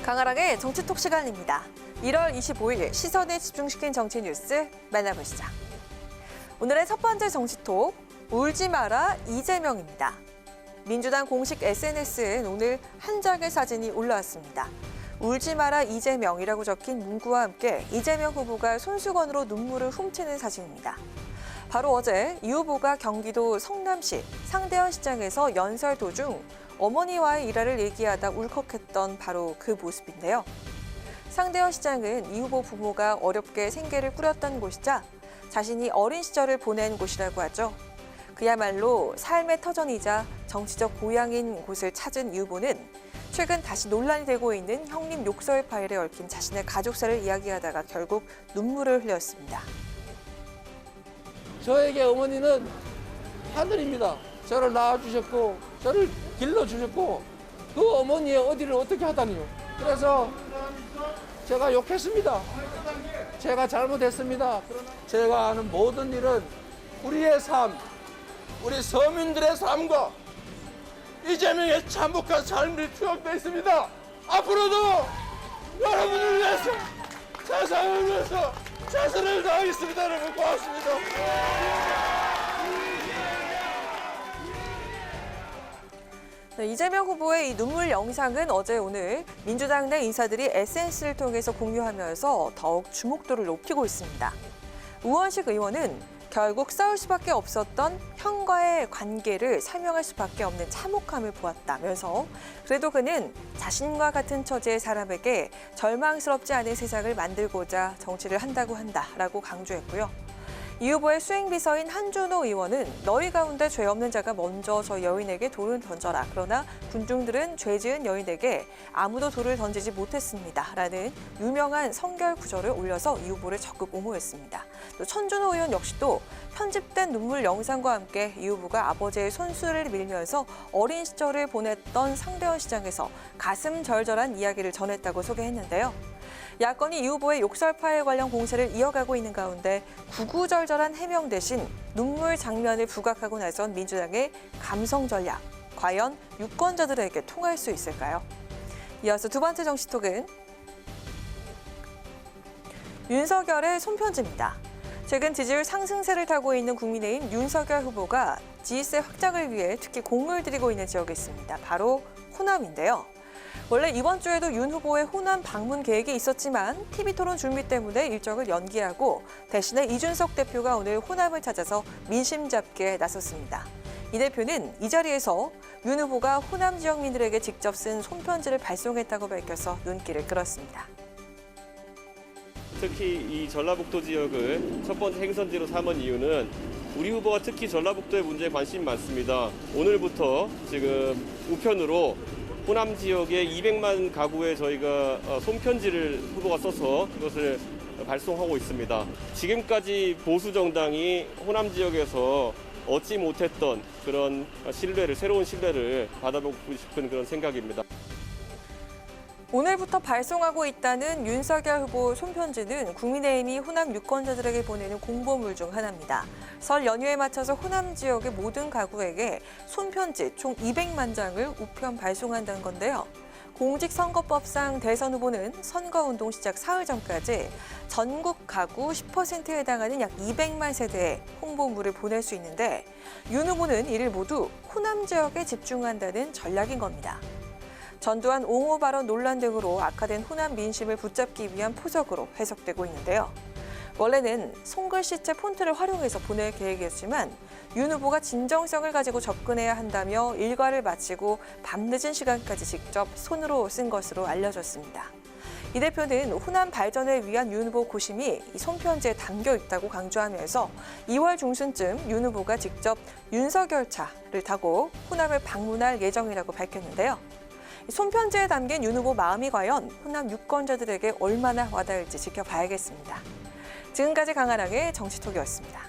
강하랑의 정치톡 시간입니다. 1월 25일 시선에 집중시킨 정치 뉴스 만나보시죠. 오늘의 첫 번째 정치톡, 울지 마라 이재명입니다. 민주당 공식 SNS엔 오늘 한 장의 사진이 올라왔습니다. 울지 마라 이재명이라고 적힌 문구와 함께 이재명 후보가 손수건으로 눈물을 훔치는 사진입니다. 바로 어제 이 후보가 경기도 성남시 상대원 시장에서 연설 도중 어머니와의 일화를 얘기하다 울컥했던 바로 그 모습인데요. 상대원 시장은 이 후보 부모가 어렵게 생계를 꾸렸던 곳이자 자신이 어린 시절을 보낸 곳이라고 하죠. 그야말로 삶의 터전이자 정치적 고향인 곳을 찾은 이 후보는 최근 다시 논란이 되고 있는 형님 욕설 파일에 얽힌 자신의 가족사를 이야기하다가 결국 눈물을 흘렸습니다. 저에게 어머니는 하늘입니다. 저를 낳아주셨고 저를 길러주셨고 그 어머니의 어디를 어떻게 하다니요. 그래서 제가 욕했습니다. 제가 잘못했습니다. 제가 하는 모든 일은 우리의 삶, 우리 서민들의 삶과 이재명의 참혹한 삶이 투영되어 있습니다. 앞으로도 여러분을 위해서 세상을 위해서 최선을 다하겠습니다. 여러분 고맙습니다. 네, 이재명 후보의 이 눈물 영상은 어제 오늘 민주당 내 인사들이 SNS를 통해서 공유하면서 더욱 주목도를 높이고 있습니다. 우원식 의원은 결국 싸울 수밖에 없었던 형과의 관계를 설명할 수밖에 없는 참혹함을 보았다면서 그래도 그는 자신과 같은 처지의 사람에게 절망스럽지 않은 세상을 만들고자 정치를 한다고 한다라고 강조했고요. 이 후보의 수행비서인 한준호 의원은 너희 가운데 죄 없는 자가 먼저 저 여인에게 돌을 던져라. 그러나 군중들은 죄 지은 여인에게 아무도 돌을 던지지 못했습니다. 라는 유명한 성결 구절을 올려서 이 후보를 적극 옹호했습니다. 또 천준호 의원 역시도 편집된 눈물 영상과 함께 이 후보가 아버지의 손수를 밀면서 어린 시절을 보냈던 상대원 시장에서 가슴 절절한 이야기를 전했다고 소개했는데요. 야권이 이 후보의 욕설 파일 관련 공세를 이어가고 있는 가운데 구구절절한 해명 대신 눈물 장면을 부각하고 나선 민주당의 감성 전략. 과연 유권자들에게 통할 수 있을까요? 이어서 두 번째 정치톡은 윤석열의 손편지입니다. 최근 지지율 상승세를 타고 있는 국민의힘 윤석열 후보가 지지세 확장을 위해 특히 공을 들이고 있는 지역이 있습니다. 바로 호남인데요. 원래 이번 주에도 윤 후보의 호남 방문 계획이 있었지만 TV토론 준비 때문에 일정을 연기하고 대신에 이준석 대표가 오늘 호남을 찾아서 민심 잡기에 나섰습니다. 이 대표는 이 자리에서 윤 후보가 호남 지역민들에게 직접 쓴 손편지를 발송했다고 밝혀서 눈길을 끌었습니다. 특히 이 전라북도 지역을 첫 번째 행선지로 삼은 이유는 우리 후보가 특히 전라북도의 문제에 관심이 많습니다. 오늘부터 지금 우편으로 호남 지역에 200만 가구에 저희가 손편지를 후보가 써서 그것을 발송하고 있습니다. 지금까지 보수 정당이 호남 지역에서 얻지 못했던 그런 신뢰를, 새로운 신뢰를 받아보고 싶은 그런 생각입니다. 오늘부터 발송하고 있다는 윤석열 후보 손편지는 국민의힘이 호남 유권자들에게 보내는 공보물 중 하나입니다. 설 연휴에 맞춰서 호남 지역의 모든 가구에게 손편지 총 200만 장을 우편 발송한다는 건데요. 공직선거법상 대선 후보는 선거운동 시작 사흘 전까지 전국 가구 10%에 해당하는 약 200만 세대에 홍보물을 보낼 수 있는데 윤 후보는 이를 모두 호남 지역에 집중한다는 전략인 겁니다. 전두환 옹호 발언 논란 등으로 악화된 호남 민심을 붙잡기 위한 포석으로 해석되고 있는데요. 원래는 손글씨체 폰트를 활용해서 보낼 계획이었지만 윤 후보가 진정성을 가지고 접근해야 한다며 일과를 마치고 밤늦은 시간까지 직접 손으로 쓴 것으로 알려졌습니다. 이 대표는 호남 발전을 위한 윤 후보 고심이 이 손편지에 담겨 있다고 강조하면서 2월 중순쯤 윤 후보가 직접 윤석열차를 타고 호남을 방문할 예정이라고 밝혔는데요. 손편지에 담긴 윤 후보 마음이 과연 호남 유권자들에게 얼마나 와닿을지 지켜봐야겠습니다. 지금까지 강한항의 정치톡이었습니다.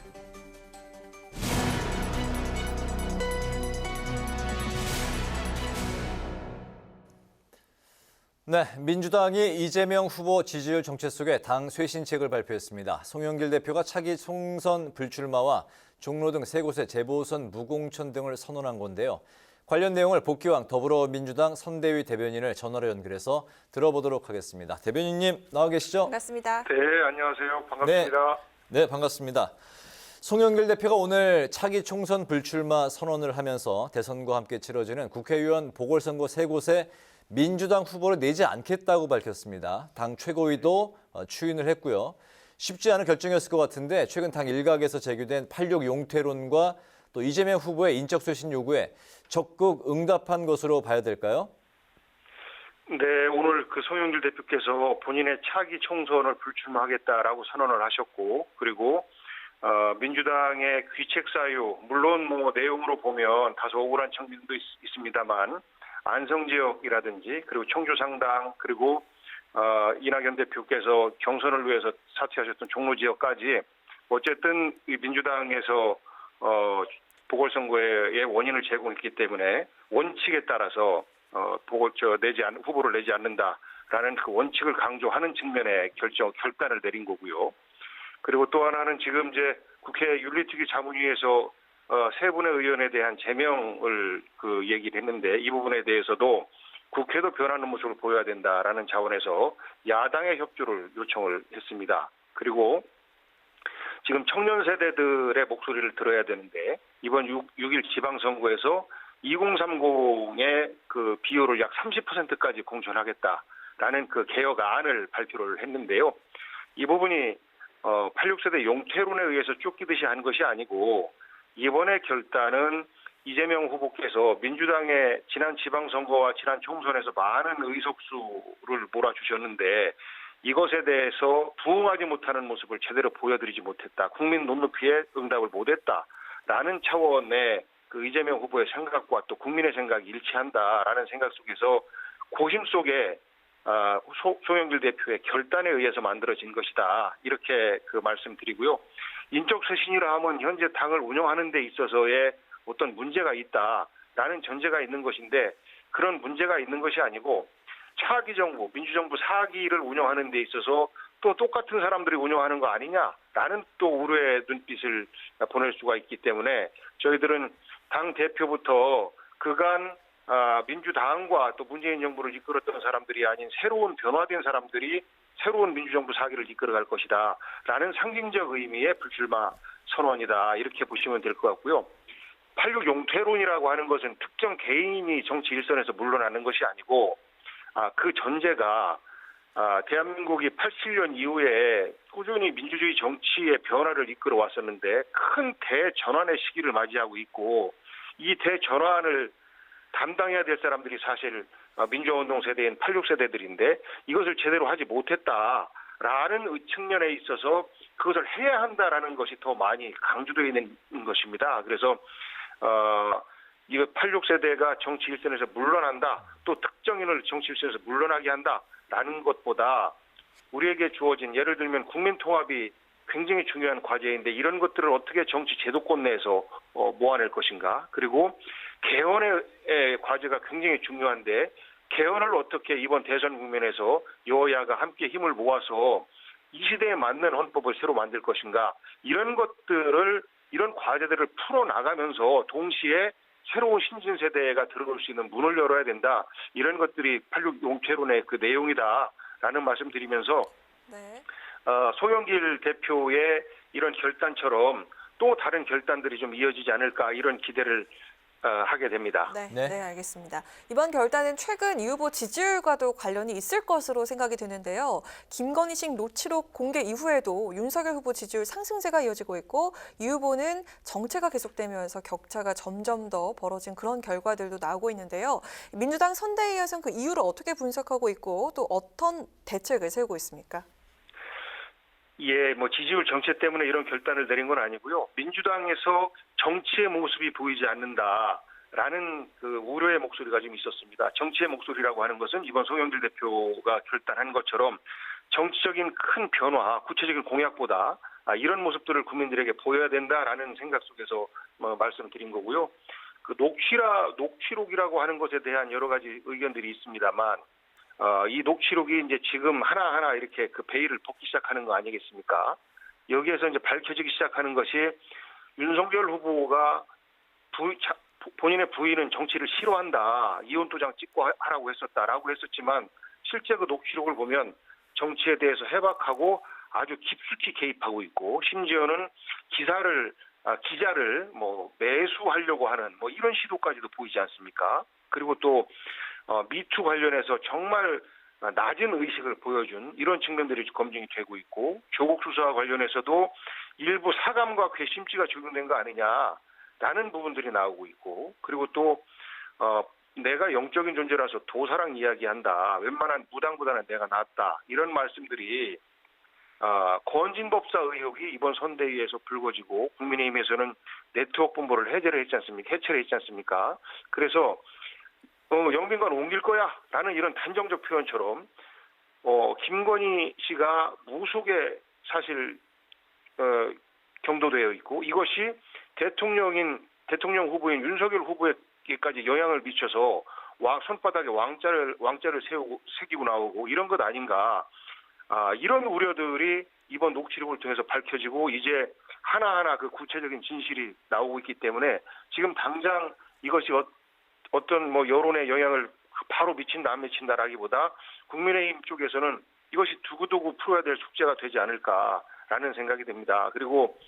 네, 민주당이 이재명 후보 지지율 정체 속에 당 쇄신책을 발표했습니다. 송영길 대표가 차기 총선 불출마와 종로 등 세 곳의 재보선 무공천 등을 선언한 건데요. 관련 내용을 복귀왕 더불어민주당 선대위 대변인을 전화로 연결해서 들어보도록 하겠습니다. 대변인님 나와 계시죠? 반갑습니다. 네, 안녕하세요. 반갑습니다. 네, 반갑습니다. 송영길 대표가 오늘 차기 총선 불출마 선언을 하면서 대선과 함께 치러지는 국회의원 보궐선거 세 곳에 민주당 후보를 내지 않겠다고 밝혔습니다. 당 최고위도 추인을 했고요. 쉽지 않은 결정이었을 것 같은데 최근 당 일각에서 제기된 86 용태론과 또 이재명 후보의 인적 쇄신 요구에 적극 응답한 것으로 봐야 될까요? 네, 오늘 그 송영길 대표께서 본인의 차기 총선을 불출마하겠다라고 선언을 하셨고, 그리고 민주당의 귀책 사유, 물론 뭐 내용으로 보면 다소 억울한 측면도 있습니다만 안성 지역이라든지 그리고 청주 상당 그리고 이낙연 대표께서 경선을 위해서 사퇴하셨던 종로 지역까지 어쨌든 이 민주당에서 보궐선거의 원인을 제공했기 때문에 원칙에 따라서 후보를 내지 않는다라는 그 원칙을 강조하는 측면의 결단을 내린 거고요. 그리고 또 하나는 지금 이제 국회 윤리특위 자문위에서 세 분의 의원에 대한 제명을 얘기를 했는데 이 부분에 대해서도 국회도 변하는 모습을 보여야 된다라는 차원에서 야당의 협조를 요청을 했습니다. 그리고 지금 청년 세대들의 목소리를 들어야 되는데 이번 6.1 지방선거에서 2030의 그 비율을 약 30%까지 공천하겠다라는 그 개혁안을 발표를 했는데요. 이 부분이 86세대 용퇴론에 의해서 쫓기듯이 한 것이 아니고 이번의 결단은 이재명 후보께서 민주당의 지난 지방선거와 지난 총선에서 많은 의석수를 몰아주셨는데 이것에 대해서 부응하지 못하는 모습을 제대로 보여드리지 못했다. 국민 눈높이에 응답을 못했다라는 차원의 그 이재명 후보의 생각과 또 국민의 생각이 일치한다라는 생각 속에서 고심 속에 송영길 대표의 결단에 의해서 만들어진 것이다. 이렇게 그 말씀드리고요. 인적 쇄신이라 하면 현재 당을 운영하는 데 있어서의 어떤 문제가 있다라는 전제가 있는 것인데 그런 문제가 있는 것이 아니고 차기 정부, 민주정부 4기를 운영하는 데 있어서 또 똑같은 사람들이 운영하는 거 아니냐라는 또 우려의 눈빛을 보낼 수가 있기 때문에 저희들은 당 대표부터 그간 민주당과 또 문재인 정부를 이끌었던 사람들이 아닌 새로운 변화된 사람들이 새로운 민주정부 4기를 이끌어갈 것이다 라는 상징적 의미의 불출마 선언이다 이렇게 보시면 될 것 같고요. 86 용퇴론이라고 하는 것은 특정 개인이 정치 일선에서 물러나는 것이 아니고 그 전제가 대한민국이 87년 이후에 꾸준히 민주주의 정치의 변화를 이끌어 왔었는데 큰 대전환의 시기를 맞이하고 있고 이 대전환을 담당해야 될 사람들이 사실 민주화운동 세대인 86세대들인데 이것을 제대로 하지 못했다라는 측면에 있어서 그것을 해야 한다라는 것이 더 많이 강조되어 있는 것입니다. 그래서 이거 86세대가 정치 일선에서 물러난다, 또 특정인을 정치 일선에서 물러나게 한다라는 것보다 우리에게 주어진 예를 들면 국민 통합이 굉장히 중요한 과제인데 이런 것들을 어떻게 정치 제도권 내에서 모아낼 것인가. 그리고 개헌의 과제가 굉장히 중요한데 개헌을 어떻게 이번 대선 국면에서 여야가 함께 힘을 모아서 이 시대에 맞는 헌법을 새로 만들 것인가. 이런 것들을 이런 과제들을 풀어나가면서 동시에 새로운 신진세대가 들어올 수 있는 문을 열어야 된다. 이런 것들이 86 용퇴론의 그 내용이다라는 말씀 드리면서 송영길 대표의 이런 결단처럼 또 다른 결단들이 좀 이어지지 않을까 이런 기대를 하게 됩니다. 네, 알겠습니다. 이번 결단은 최근 이 후보 지지율과도 관련이 있을 것으로 생각이 드는데요. 김건희식 녹취록 공개 이후에도 윤석열 후보 지지율 상승세가 이어지고 있고 이 후보는 정체가 계속되면서 격차가 점점 더 벌어진 그런 결과들도 나오고 있는데요. 민주당 선대위에서는 그 이유를 어떻게 분석하고 있고 또 어떤 대책을 세우고 있습니까? 예, 지지율 정체 때문에 이런 결단을 내린 건 아니고요. 민주당에서 정치의 모습이 보이지 않는다라는 그 우려의 목소리가 좀 있었습니다. 정치의 목소리라고 하는 것은 이번 송영길 대표가 결단한 것처럼 정치적인 큰 변화, 구체적인 공약보다 이런 모습들을 국민들에게 보여야 된다라는 생각 속에서 말씀드린 거고요. 그 녹취록이라고 하는 것에 대한 여러 가지 의견들이 있습니다만 이 녹취록이 이제 지금 하나하나 이렇게 그 베일을 벗기 시작하는 거 아니겠습니까? 여기에서 이제 밝혀지기 시작하는 것이 윤석열 후보가 본인의 부인은 정치를 싫어한다. 이혼도장 찍고 하라고 했었다라고 했었지만 실제 그 녹취록을 보면 정치에 대해서 해박하고 아주 깊숙이 개입하고 있고 심지어는 기자를 매수하려고 하는 이런 시도까지도 보이지 않습니까? 그리고 또 미투 관련해서 정말 낮은 의식을 보여준 이런 측면들이 검증이 되고 있고 조국 수사와 관련해서도 일부 사감과 괘씸죄가 적용된 거 아니냐라는 부분들이 나오고 있고 그리고 또 내가 영적인 존재라서 도사랑 이야기한다. 웬만한 무당보다는 내가 낫다. 이런 말씀들이 건진법사 의혹이 이번 선대위에서 불거지고 국민의힘에서는 네트워크 본부를 해체를 했지 않습니까? 그래서 영빈관 옮길 거야 라는 이런 단정적 표현처럼 김건희 씨가 무속에 사실 경도되어 있고 이것이 대통령 후보인 윤석열 후보에게까지 영향을 미쳐서 손바닥에 왕자를 새기고 나오고 이런 것 아닌가. 이런 우려들이 이번 녹취록을 통해서 밝혀지고 이제 하나하나 그 구체적인 진실이 나오고 있기 때문에 지금 당장 이것이 어떤 여론의 영향을 바로 미친다 안 미친다라기보다 국민의힘 쪽에서는 이것이 두고두고 풀어야 될 숙제가 되지 않을까라는 생각이 듭니다. 그리고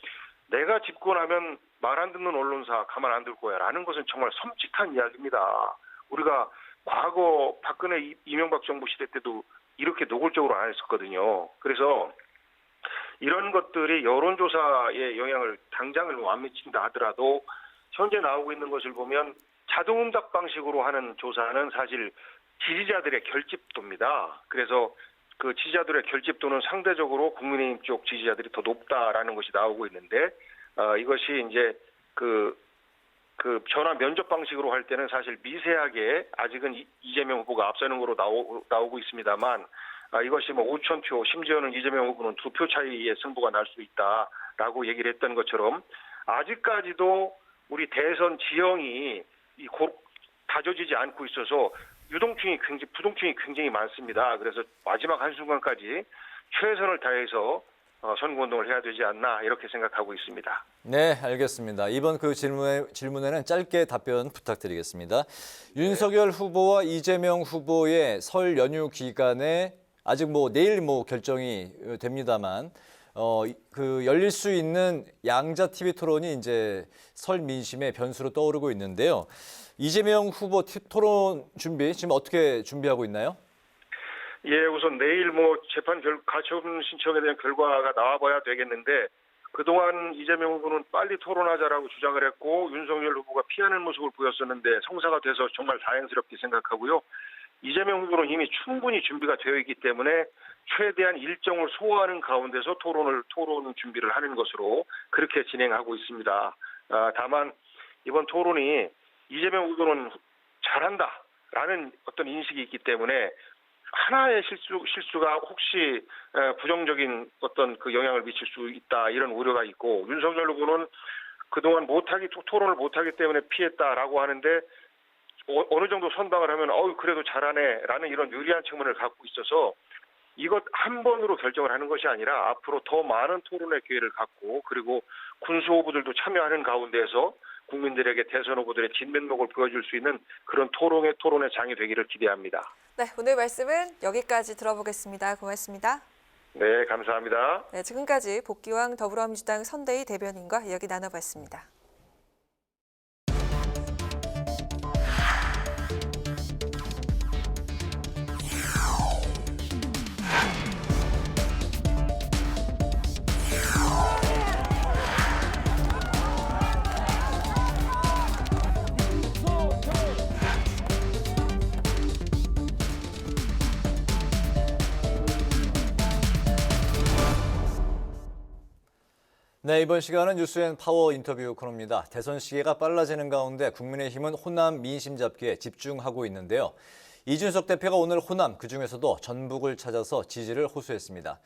내가 집권하면 말 안 듣는 언론사 가만 안 둘 거야라는 것은 정말 섬찟한 이야기입니다. 우리가 과거 박근혜 이명박 정부 시대 때도 이렇게 노골적으로 안 했었거든요. 그래서 이런 것들이 여론조사에 영향을 당장을 안 미친다 하더라도 현재 나오고 있는 것을 보면 자동응답 방식으로 하는 조사는 사실 지지자들의 결집도입니다. 그래서 그 지지자들의 결집도는 상대적으로 국민의힘 쪽 지지자들이 더 높다라는 것이 나오고 있는데 이것이 이제 그 전화 면접 방식으로 할 때는 사실 미세하게 아직은 이재명 후보가 앞서는 거로 나오고 있습니다만 이것이 뭐 5천 표 심지어는 이재명 후보는 2표 차이의 승부가 날 수 있다라고 얘기를 했던 것처럼 아직까지도 우리 대선 지형이 다져지지 않고 있어서 부동층이 굉장히 많습니다. 그래서 마지막 한순간까지 최선을 다해서 선거운동을 해야 되지 않나 이렇게 생각하고 있습니다. 네, 알겠습니다. 이번 그 질문에는 짧게 답변 부탁드리겠습니다. 윤석열 후보와 이재명 후보의 설 연휴 기간에 아직 내일 결정이 됩니다만 열릴 수 있는 양자 TV 토론이 이제 설 민심의 변수로 떠오르고 있는데요. 이재명 후보 토론 준비 지금 어떻게 준비하고 있나요? 예, 우선 내일 재판 가처분 신청에 대한 결과가 나와봐야 되겠는데 그동안 이재명 후보는 빨리 토론하자라고 주장을 했고 윤석열 후보가 피하는 모습을 보였었는데 성사가 돼서 정말 다행스럽게 생각하고요. 이재명 후보는 이미 충분히 준비가 되어 있기 때문에 최대한 일정을 소화하는 가운데서 토론 준비를 하는 것으로 그렇게 진행하고 있습니다. 다만 이번 토론이 이재명 후보는 잘한다라는 어떤 인식이 있기 때문에 하나의 실수가 혹시 부정적인 어떤 그 영향을 미칠 수 있다 이런 우려가 있고 윤석열 후보는 그동안 토론을 못하기 때문에 피했다라고 하는데 어느 정도 선방을 하면 그래도 잘하네라는 이런 유리한 측면을 갖고 있어서 이것 한 번으로 결정을 하는 것이 아니라 앞으로 더 많은 토론의 기회를 갖고 그리고 군수 후보들도 참여하는 가운데에서 국민들에게 대선 후보들의 진면목을 보여줄 수 있는 그런 토론의 장이 되기를 기대합니다. 네, 오늘 말씀은 여기까지 들어보겠습니다. 고맙습니다. 네, 감사합니다. 네, 지금까지 복귀왕 더불어민주당 선대위 대변인과 이야기 나눠봤습니다. 네, 이번 시간은 뉴스앤 파워 인터뷰 코너입니다. 대선 시기가 빨라지는 가운데 국민의힘은 호남 민심 잡기에 집중하고 있는데요. 이준석 대표가 오늘 호남, 그중에서도 전북을 찾아서 지지를 호소했습니다.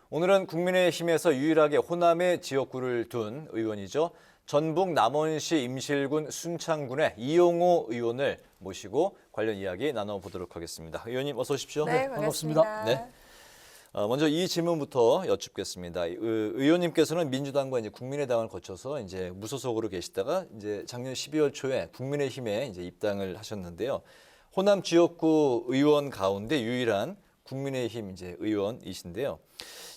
오늘은 국민의힘에서 유일하게 호남의 지역구를 둔 의원이죠. 전북 남원시 임실군 순창군의 이용호 의원을 모시고 관련 이야기 나눠보도록 하겠습니다. 의원님 어서 오십시오. 네, 반갑습니다. 네. 먼저 이 질문부터 여쭙겠습니다. 의원님께서는 민주당과 이제 국민의당을 거쳐서 이제 무소속으로 계시다가 이제 작년 12월 초에 국민의힘에 이제 입당을 하셨는데요. 호남 지역구 의원 가운데 유일한 국민의힘 이제 의원이신데요.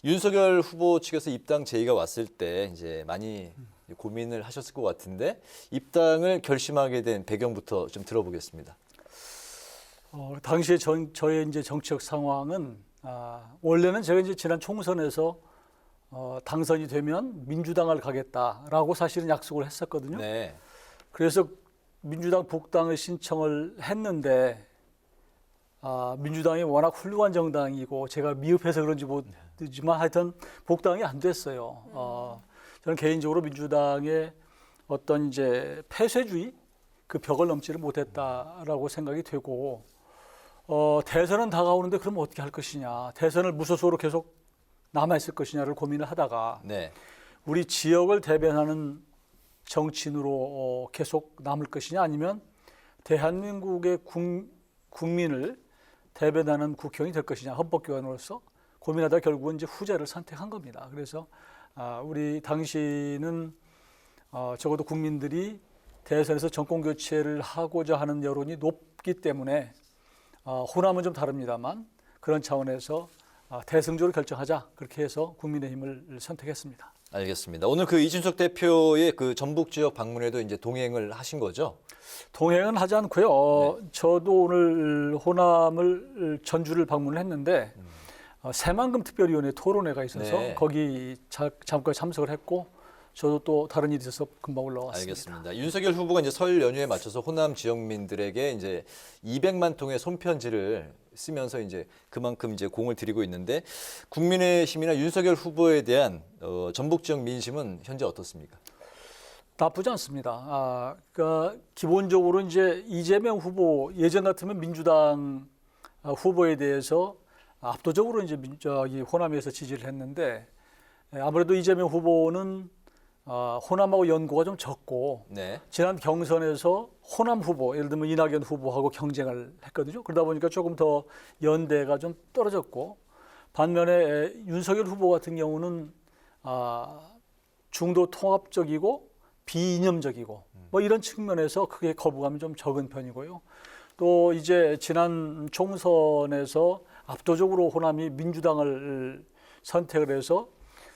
윤석열 후보 측에서 입당 제의가 왔을 때 이제 많이 고민을 하셨을 것 같은데 입당을 결심하게 된 배경부터 좀 들어보겠습니다. 당시에 저의 이제 정치적 상황은 원래는 제가 이제 지난 총선에서 당선이 되면 민주당을 가겠다라고 사실은 약속을 했었거든요. 네. 그래서 민주당 복당을 신청을 했는데 민주당이 워낙 훌륭한 정당이고 제가 미흡해서 그런지 모르지만 하여튼 복당이 안 됐어요. 저는 개인적으로 민주당의 어떤 이제 폐쇄주의 그 벽을 넘지를 못했다라고 생각이 되고 대선은 다가오는데 그럼 어떻게 할 것이냐. 대선을 무소속으로 계속 남아있을 것이냐를 고민을 하다가 네. 우리 지역을 대변하는 정치인으로 계속 남을 것이냐 아니면 대한민국의 국민을 대변하는 국회의원이 될 것이냐 헌법기관으로서 고민하다 결국은 이제 후자를 선택한 겁니다. 그래서 우리 당시는 적어도 국민들이 대선에서 정권 교체를 하고자 하는 여론이 높기 때문에 호남은 좀 다릅니다만 그런 차원에서 대승적으로 결정하자 그렇게 해서 국민의힘을 선택했습니다. 알겠습니다. 오늘 그 이준석 대표의 그 전북 지역 방문에도 이제 동행을 하신 거죠? 동행은 하지 않고요. 저도 오늘 호남을 전주를 방문을 했는데 새만금 특별위원회 토론회가 있어서 네. 거기 잠깐 참석을 했고 저도 또 다른 일이 있어서 금방 올라왔습니다. 알겠습니다. 윤석열 후보가 이제 설 연휴에 맞춰서 호남 지역민들에게 이제 200만 통의 손편지를 쓰면서 이제 그만큼 이제 공을 들이고 있는데 국민의힘이나 윤석열 후보에 대한 전북 지역 민심은 현재 어떻습니까? 나쁘지 않습니다. 그러니까 기본적으로 이제 이재명 후보 예전 같으면 민주당 후보에 대해서 압도적으로 이제 호남에서 지지를 했는데 아무래도 이재명 후보는 호남하고 연고가 좀 적고 네. 지난 경선에서 호남 후보, 예를 들면 이낙연 후보하고 경쟁을 했거든요. 그러다 보니까 조금 더 연대가 좀 떨어졌고 반면에 윤석열 후보 같은 경우는 중도 통합적이고 비이념적이고 뭐 이런 측면에서 크게 거부감이 좀 적은 편이고요. 또 이제 지난 총선에서 압도적으로 호남이 민주당을 선택을 해서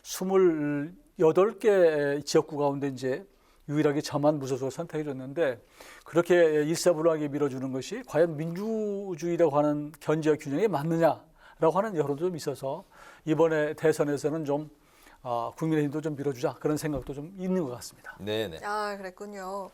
28개 지역구 가운데 이제 유일하게 저만 무소속을 선택해 줬는데 그렇게 일사불란하게 밀어주는 것이 과연 민주주의라고 하는 견제와 균형에 맞느냐라고 하는 여론도 좀 있어서 이번에 대선에서는 좀 국민의힘도 좀 밀어주자 그런 생각도 좀 있는 것 같습니다. 네네. 그랬군요.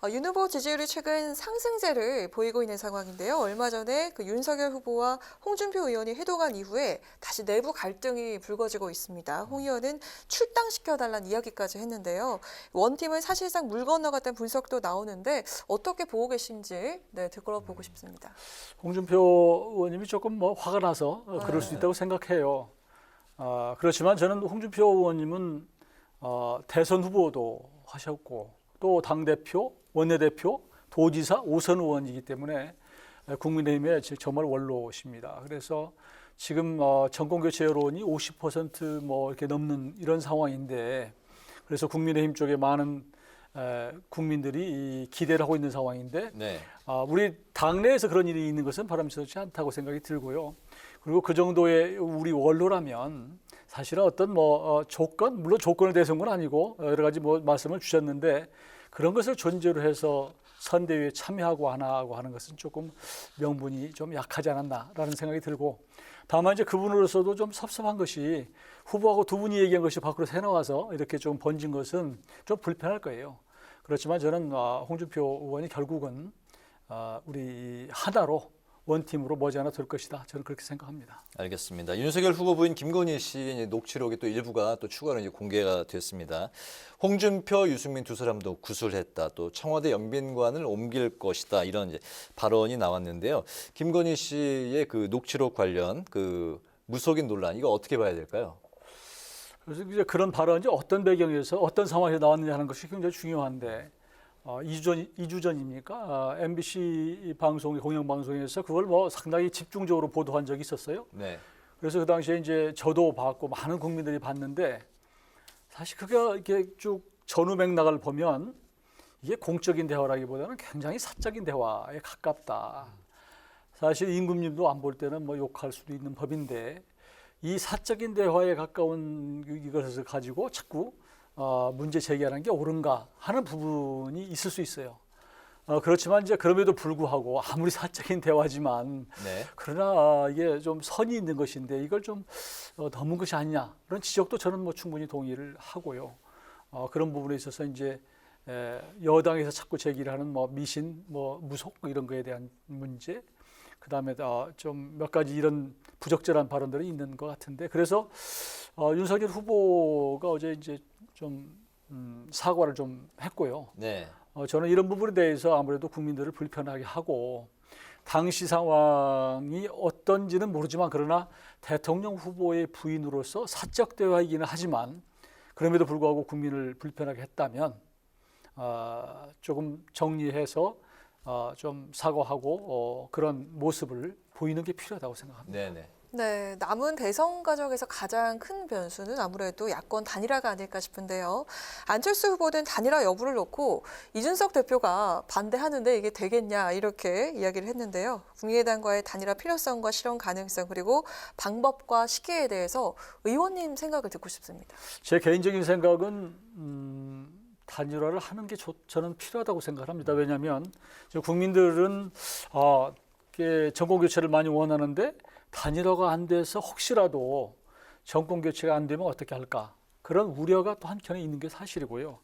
윤 후보 지지율이 최근 상승세를 보이고 있는 상황인데요. 얼마 전에 그 윤석열 후보와 홍준표 의원이 회동한 이후에 다시 내부 갈등이 불거지고 있습니다. 홍 의원은 출당시켜달라는 이야기까지 했는데요. 원팀은 사실상 물 건너갔다는 분석도 나오는데 어떻게 보고 계신지 들어보고 싶습니다. 홍준표 의원님이 조금 뭐 화가 나서 그럴 수 있다고 생각해요. 그렇지만 저는 홍준표 의원님은 대선 후보도 하셨고 또 당대표, 원내대표, 도지사, 오선 의원이기 때문에 국민의힘의 정말 원로십니다. 그래서 지금 정권교체 여론이 50% 뭐 이렇게 넘는 이런 상황인데 그래서 국민의힘 쪽에 많은 국민들이 기대를 하고 있는 상황인데 네. 우리 당내에서 그런 일이 있는 것은 바람직하지 않다고 생각이 들고요. 그리고 그 정도의 우리 원로라면 사실은 어떤 조건, 물론 조건을 대세운 건 아니고 여러 가지 말씀을 주셨는데 그런 것을 존재로 해서 선대위에 참여하고 안 하고 하는 것은 조금 명분이 좀 약하지 않았나라는 생각이 들고 다만 이제 그분으로서도 좀 섭섭한 것이 후보하고 두 분이 얘기한 것이 밖으로 새나와서 이렇게 좀 번진 것은 좀 불편할 거예요. 그렇지만 저는 홍준표 의원이 결국은 우리 하나로 원팀으로 머지않아 될 것이다. 저는 그렇게 생각합니다. 알겠습니다. 윤석열 후보 부인 김건희 씨의 녹취록이 또 일부가 또 추가로 이제 공개가 됐습니다. 홍준표, 유승민 두 사람도 구술했다. 또 청와대 영빈관을 옮길 것이다. 이런 이제 발언이 나왔는데요. 김건희 씨의 그 녹취록 관련 그 무속인 논란 이거 어떻게 봐야 될까요? 그래서 이제 그런 발언이 어떤 배경에서 어떤 상황에서 나왔느냐 하는 것이 굉장히 중요한데 2주 전입니까? MBC 방송, 공영방송에서 그걸 상당히 집중적으로 보도한 적이 있었어요. 네. 그래서 그 당시에 이제 저도 봤고 많은 국민들이 봤는데 사실 그게 이렇게 쭉 전후 맥락을 보면 이게 공적인 대화라기보다는 굉장히 사적인 대화에 가깝다. 사실 임금님도 안 볼 때는 욕할 수도 있는 법인데 이 사적인 대화에 가까운 이것을 가지고 자꾸 문제 제기하는 게 옳은가 하는 부분이 있을 수 있어요. 그렇지만 이제 그럼에도 불구하고 아무리 사적인 대화지만 네. 그러나 이게 좀 선이 있는 것인데 이걸 좀 넘은 것이 아니냐 그런 지적도 저는 충분히 동의를 하고요. 그런 부분에 있어서 이제 여당에서 자꾸 제기를 하는 미신, 무속 이런 거에 대한 문제, 그 다음에 좀 몇 가지 이런 부적절한 발언들이 있는 것 같은데 그래서 윤석열 후보가 어제 이제 좀 사과를 좀 했고요. 네. 저는 이런 부분에 대해서 아무래도 국민들을 불편하게 하고 당시 상황이 어떤지는 모르지만 그러나 대통령 후보의 부인으로서 사적 대화이기는 하지만 그럼에도 불구하고 국민을 불편하게 했다면 조금 정리해서 좀 사과하고 그런 모습을 보이는 게 필요하다고 생각합니다. 네네. 네, 남은 대선 과정에서 가장 큰 변수는 아무래도 야권 단일화가 아닐까 싶은데요. 안철수 후보는 단일화 여부를 놓고 이준석 대표가 반대하는데 이게 되겠냐 이렇게 이야기를 했는데요. 국민의당과의 단일화 필요성과 실현 가능성 그리고 방법과 시기에 대해서 의원님 생각을 듣고 싶습니다. 제 개인적인 생각은 단일화를 하는 게 저는 필요하다고 생각합니다. 왜냐하면 국민들은 정권 교체를 많이 원하는데 단일화가 안 돼서 혹시라도 정권 교체가 안 되면 어떻게 할까? 그런 우려가 또 한켠에 있는 게 사실이고요.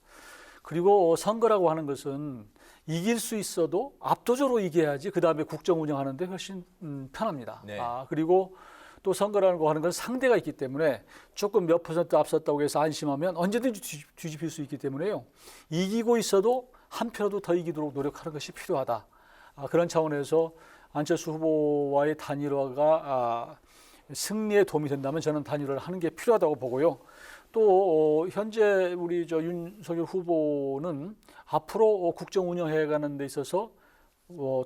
그리고 선거라고 하는 것은 이길 수 있어도 압도적으로 이겨야지 그 다음에 국정 운영하는데 훨씬 편합니다. 네. 그리고 또 선거라고 하는 건 상대가 있기 때문에 조금 몇 % 앞섰다고 해서 안심하면 언제든지 뒤집힐 수 있기 때문에요. 이기고 있어도 한 표라도 더 이기도록 노력하는 것이 필요하다. 그런 차원에서 안철수 후보와의 단일화가 승리에 도움이 된다면 저는 단일화를 하는 게 필요하다고 보고요. 또 현재 우리 윤석열 후보는 앞으로 국정 운영해 가는 데 있어서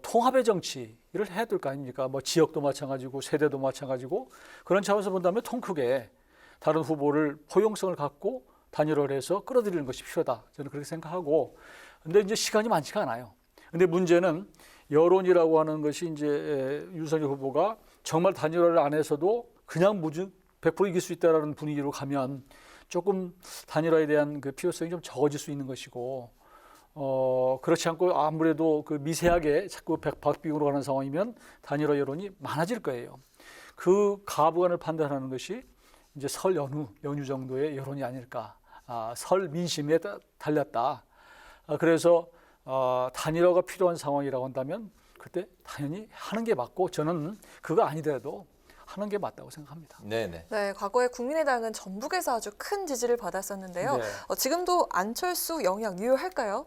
통합의 정치를 해야 될 거 아닙니까? 뭐 지역도 마찬가지고 세대도 마찬가지고 그런 차원에서 본다면 통 크게 다른 후보를 포용성을 갖고 단일화를 해서 끌어들이는 것이 필요하다. 저는 그렇게 생각하고 근데 이제 시간이 많지가 않아요. 근데 문제는 여론이라고 하는 것이 이제 윤석열 후보가 정말 단일화를 안 해서도 그냥 100% 이길 수 있다라는 분위기로 가면 조금 단일화에 대한 그 필요성이 좀 적어질 수 있는 것이고 그렇지 않고 아무래도 그 미세하게 자꾸 박빙으로 가는 상황이면 단일화 여론이 많아질 거예요. 그 가부간을 판단하는 것이 이제 설 연휴 정도의 여론이 아닐까. 설 민심에 달렸다. 그래서 단일화가 필요한 상황이라고 한다면 그때 당연히 하는 게 맞고 저는 그거 아니더라도 하는 게 맞다고 생각합니다. 네네. 네, 과거에 국민의당은 전북에서 아주 큰 지지를 받았었는데요. 네. 지금도 안철수 영향 유효할까요?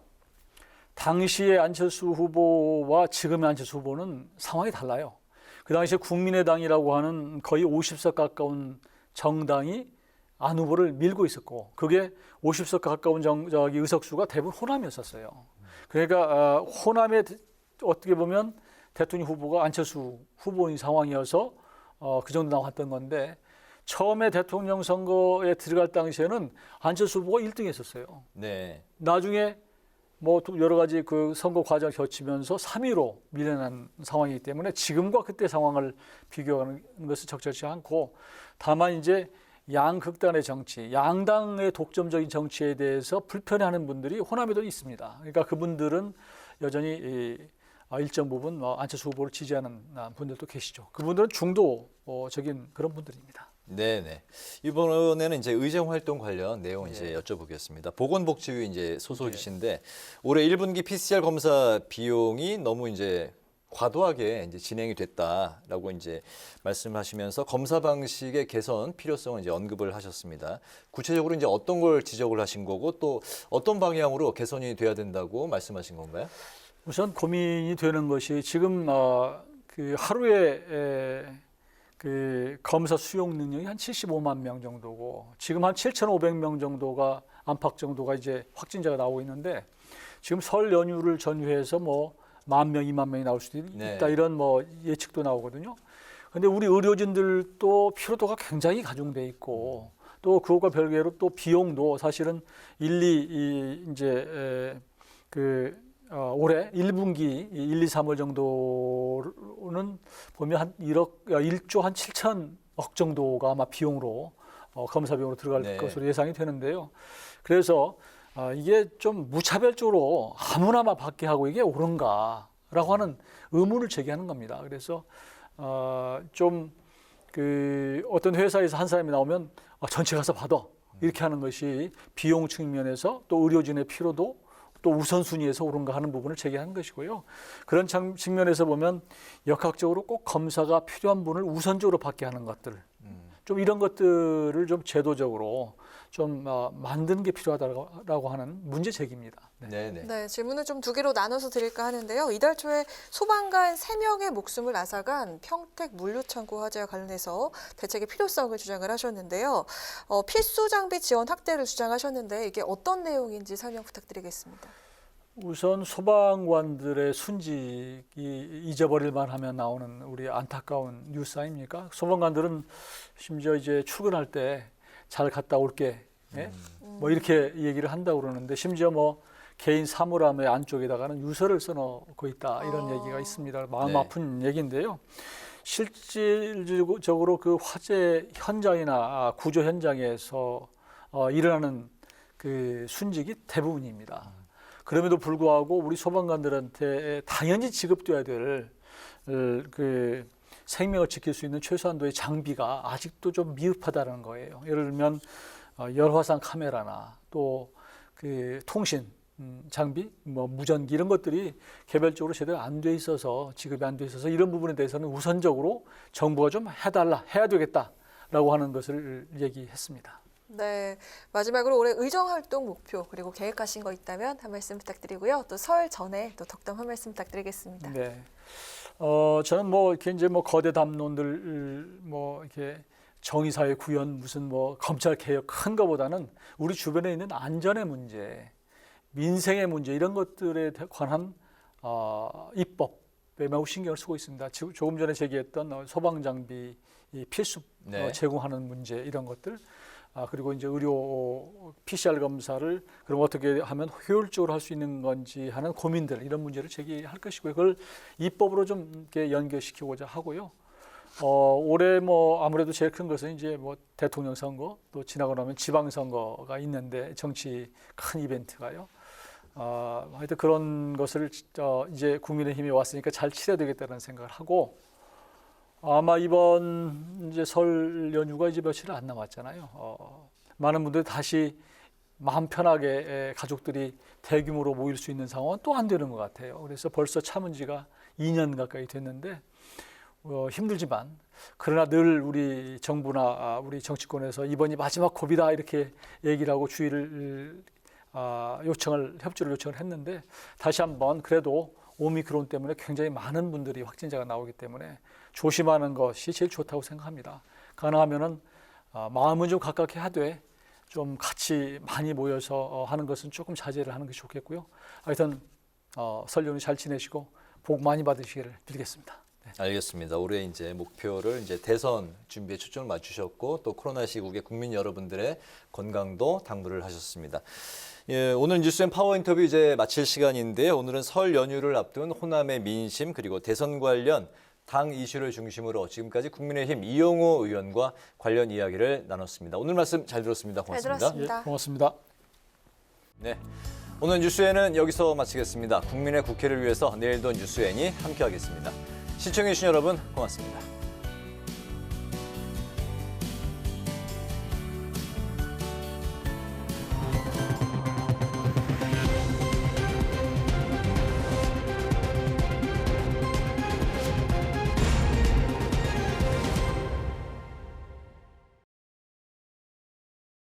당시의 안철수 후보와 지금의 안철수 후보는 상황이 달라요. 그 당시에 국민의당이라고 하는 거의 50석 가까운 정당이 안 후보를 밀고 있었고 그게 50석 가까운 의석수가 대부분 호남이었었어요. 그러니까 호남에 어떻게 보면 대통령 후보가 안철수 후보인 상황이어서 그 정도 나왔던 건데 처음에 대통령 선거에 들어갈 당시에는 안철수 후보가 1등했었어요. 네. 나중에 뭐 여러 가지 그 선거 과정을 거치면서 3위로 밀려난 상황이기 때문에 지금과 그때 상황을 비교하는 것은 적절치 않고 다만 이제 양극단의 정치, 양당의 독점적인 정치에 대해서 불편해하는 분들이 호남에도 있습니다. 그러니까 그분들은 여전히 일정 부분 안철수 후보를 지지하는 분들도 계시죠. 그분들은 중도적인 그런 분들입니다. 네네. 이번에는 이제 의정 활동 관련 내용 이제 여쭤보겠습니다. 보건복지부 이제 소속이신데 올해 1분기 PCR 검사 비용이 너무 이제 과도하게 이제 진행이 됐다라고 이제 말씀하시면서 검사 방식의 개선 필요성을 이제 언급을 하셨습니다. 구체적으로 이제 어떤 걸 지적을 하신 거고 또 어떤 방향으로 개선이 돼야 된다고 말씀하신 건가요? 우선 고민이 되는 것이 지금 그 하루에 그 검사 수용 능력이 한 75만 명 정도고 지금 한 7,500명 정도가 안팎 정도가 이제 확진자가 나오고 있는데 지금 설 연휴를 전후해서 뭐 10,000명, 20,000명이 나올 수도 있다 이런 뭐 예측도 나오거든요. 근데 우리 의료진들도 피로도가 굉장히 가중돼 있고 또 그것과 별개로 또 비용도 사실은 이제 올해 1분기 1, 2, 3월 정도는 보면 한 1조 한 7천억 정도가 아마 비용으로 검사 비용으로 들어갈 것으로 예상이 되는데요. 그래서 이게 좀 무차별적으로 아무나마 받게 하고 이게 옳은가라고 하는 의문을 제기하는 겁니다. 그래서 좀 그 어떤 회사에서 한 사람이 나오면 전체 가서 받아 이렇게 하는 것이 비용 측면에서 또 의료진의 피로도 또 우선순위에서 옳은가 하는 부분을 제기하는 것이고요. 그런 측면에서 보면 역학적으로 꼭 검사가 필요한 분을 우선적으로 받게 하는 것들, 좀 이런 것들을 좀 제도적으로 좀 만드는 게 필요하다고 하는 문제 제기입니다. 네, 질문을 좀 두 개로 나눠서 드릴까 하는데요. 이달 초에 소방관 3명의 목숨을 앗아간 평택 물류창고 화재와 관련해서 대책의 필요성을 주장을 하셨는데요. 필수 장비 지원 확대를 주장하셨는데 이게 어떤 내용인지 설명 부탁드리겠습니다. 우선 소방관들의 순직이 잊어버릴만 하면 나오는 우리 안타까운 뉴스 아닙니까? 소방관들은 심지어 이제 출근할 때 잘 갔다 올게, 뭐 이렇게 얘기를 한다고 그러는데 심지어 뭐 개인 사물함의 안쪽에다가는 유서를 써놓고 있다 이런 얘기가 있습니다. 마음 아픈 얘기인데요. 실질적으로 그 화재 현장이나 구조 현장에서 일어나는 그 순직이 대부분입니다. 그럼에도 불구하고 우리 소방관들한테 당연히 지급돼야 될 그 생명을 지킬 수 있는 최소한도의 장비가 아직도 좀 미흡하다는 거예요. 예를 들면 열화상 카메라나 또 그 통신 장비, 뭐 무전기 이런 것들이 개별적으로 제대로 안 돼 있어서 지급이 안 돼 있어서 이런 부분에 대해서는 우선적으로 정부가 좀 해야 되겠다라고 하는 것을 얘기했습니다. 네, 마지막으로 올해 의정활동 목표 그리고 계획하신 거 있다면 한 말씀 부탁드리고요. 또 설 전에 또 덕담 한 말씀 부탁드리겠습니다. 네, 저는 이렇게 이제 거대 담론들 이렇게 정의사회 구현 무슨 검찰 개혁 큰 거보다는 우리 주변에 있는 안전의 문제, 민생의 문제 이런 것들에 관한 입법에 매우 신경을 쓰고 있습니다. 조금 전에 제기했던 소방 장비 필수 제공하는 문제 이런 것들. 그리고 이제 의료 PCR 검사를 그럼 어떻게 하면 효율적으로 할 수 있는 건지 하는 고민들 이런 문제를 제기할 것이고요. 그걸 입법으로 좀 이렇게 연결시키고자 하고요. 올해 아무래도 제일 큰 것은 이제 대통령 선거 또 지나고 나면 지방 선거가 있는데 정치 큰 이벤트가요. 하여튼 그런 것을 이제 국민의힘이 왔으니까 잘 치러야 되겠다는 생각을 하고. 아마 이번 이제 설 연휴가 이제 며칠 안 남았잖아요. 많은 분들이 다시 마음 편하게 가족들이 대규모로 모일 수 있는 상황은 또 안 되는 것 같아요. 그래서 벌써 참은 지가 2년 가까이 됐는데 힘들지만 그러나 늘 우리 정부나 우리 정치권에서 이번이 마지막 고비다 이렇게 얘기를 하고 주의를 협조를 요청을 했는데 다시 한번 그래도 오미크론 때문에 굉장히 많은 분들이 확진자가 나오기 때문에 조심하는 것이 제일 좋다고 생각합니다. 가능하면은 마음은 좀 가깝게 하되 좀 같이 많이 모여서 하는 것은 조금 자제를 하는 것이 좋겠고요. 하여튼 설 연휴 잘 지내시고 복 많이 받으시기를 빌겠습니다. 네. 알겠습니다. 올해 이제 목표를 이제 대선 준비에 초점을 맞추셨고 또 코로나 시국에 국민 여러분들의 건강도 당부를 하셨습니다. 예, 오늘 뉴스앤 파워 인터뷰 이제 마칠 시간인데요. 오늘은 설 연휴를 앞둔 호남의 민심 그리고 대선 관련 당 이슈를 중심으로 지금까지 국민의힘 이용호 의원과 관련 이야기를 나눴습니다. 오늘 말씀 잘 들었습니다. 고맙습니다. 잘 들었습니다. 예, 고맙습니다. 네, 오늘 뉴스엔은 여기서 마치겠습니다. 국민의 국회를 위해서 내일도 뉴스엔이 함께하겠습니다. 시청해주신 여러분 고맙습니다.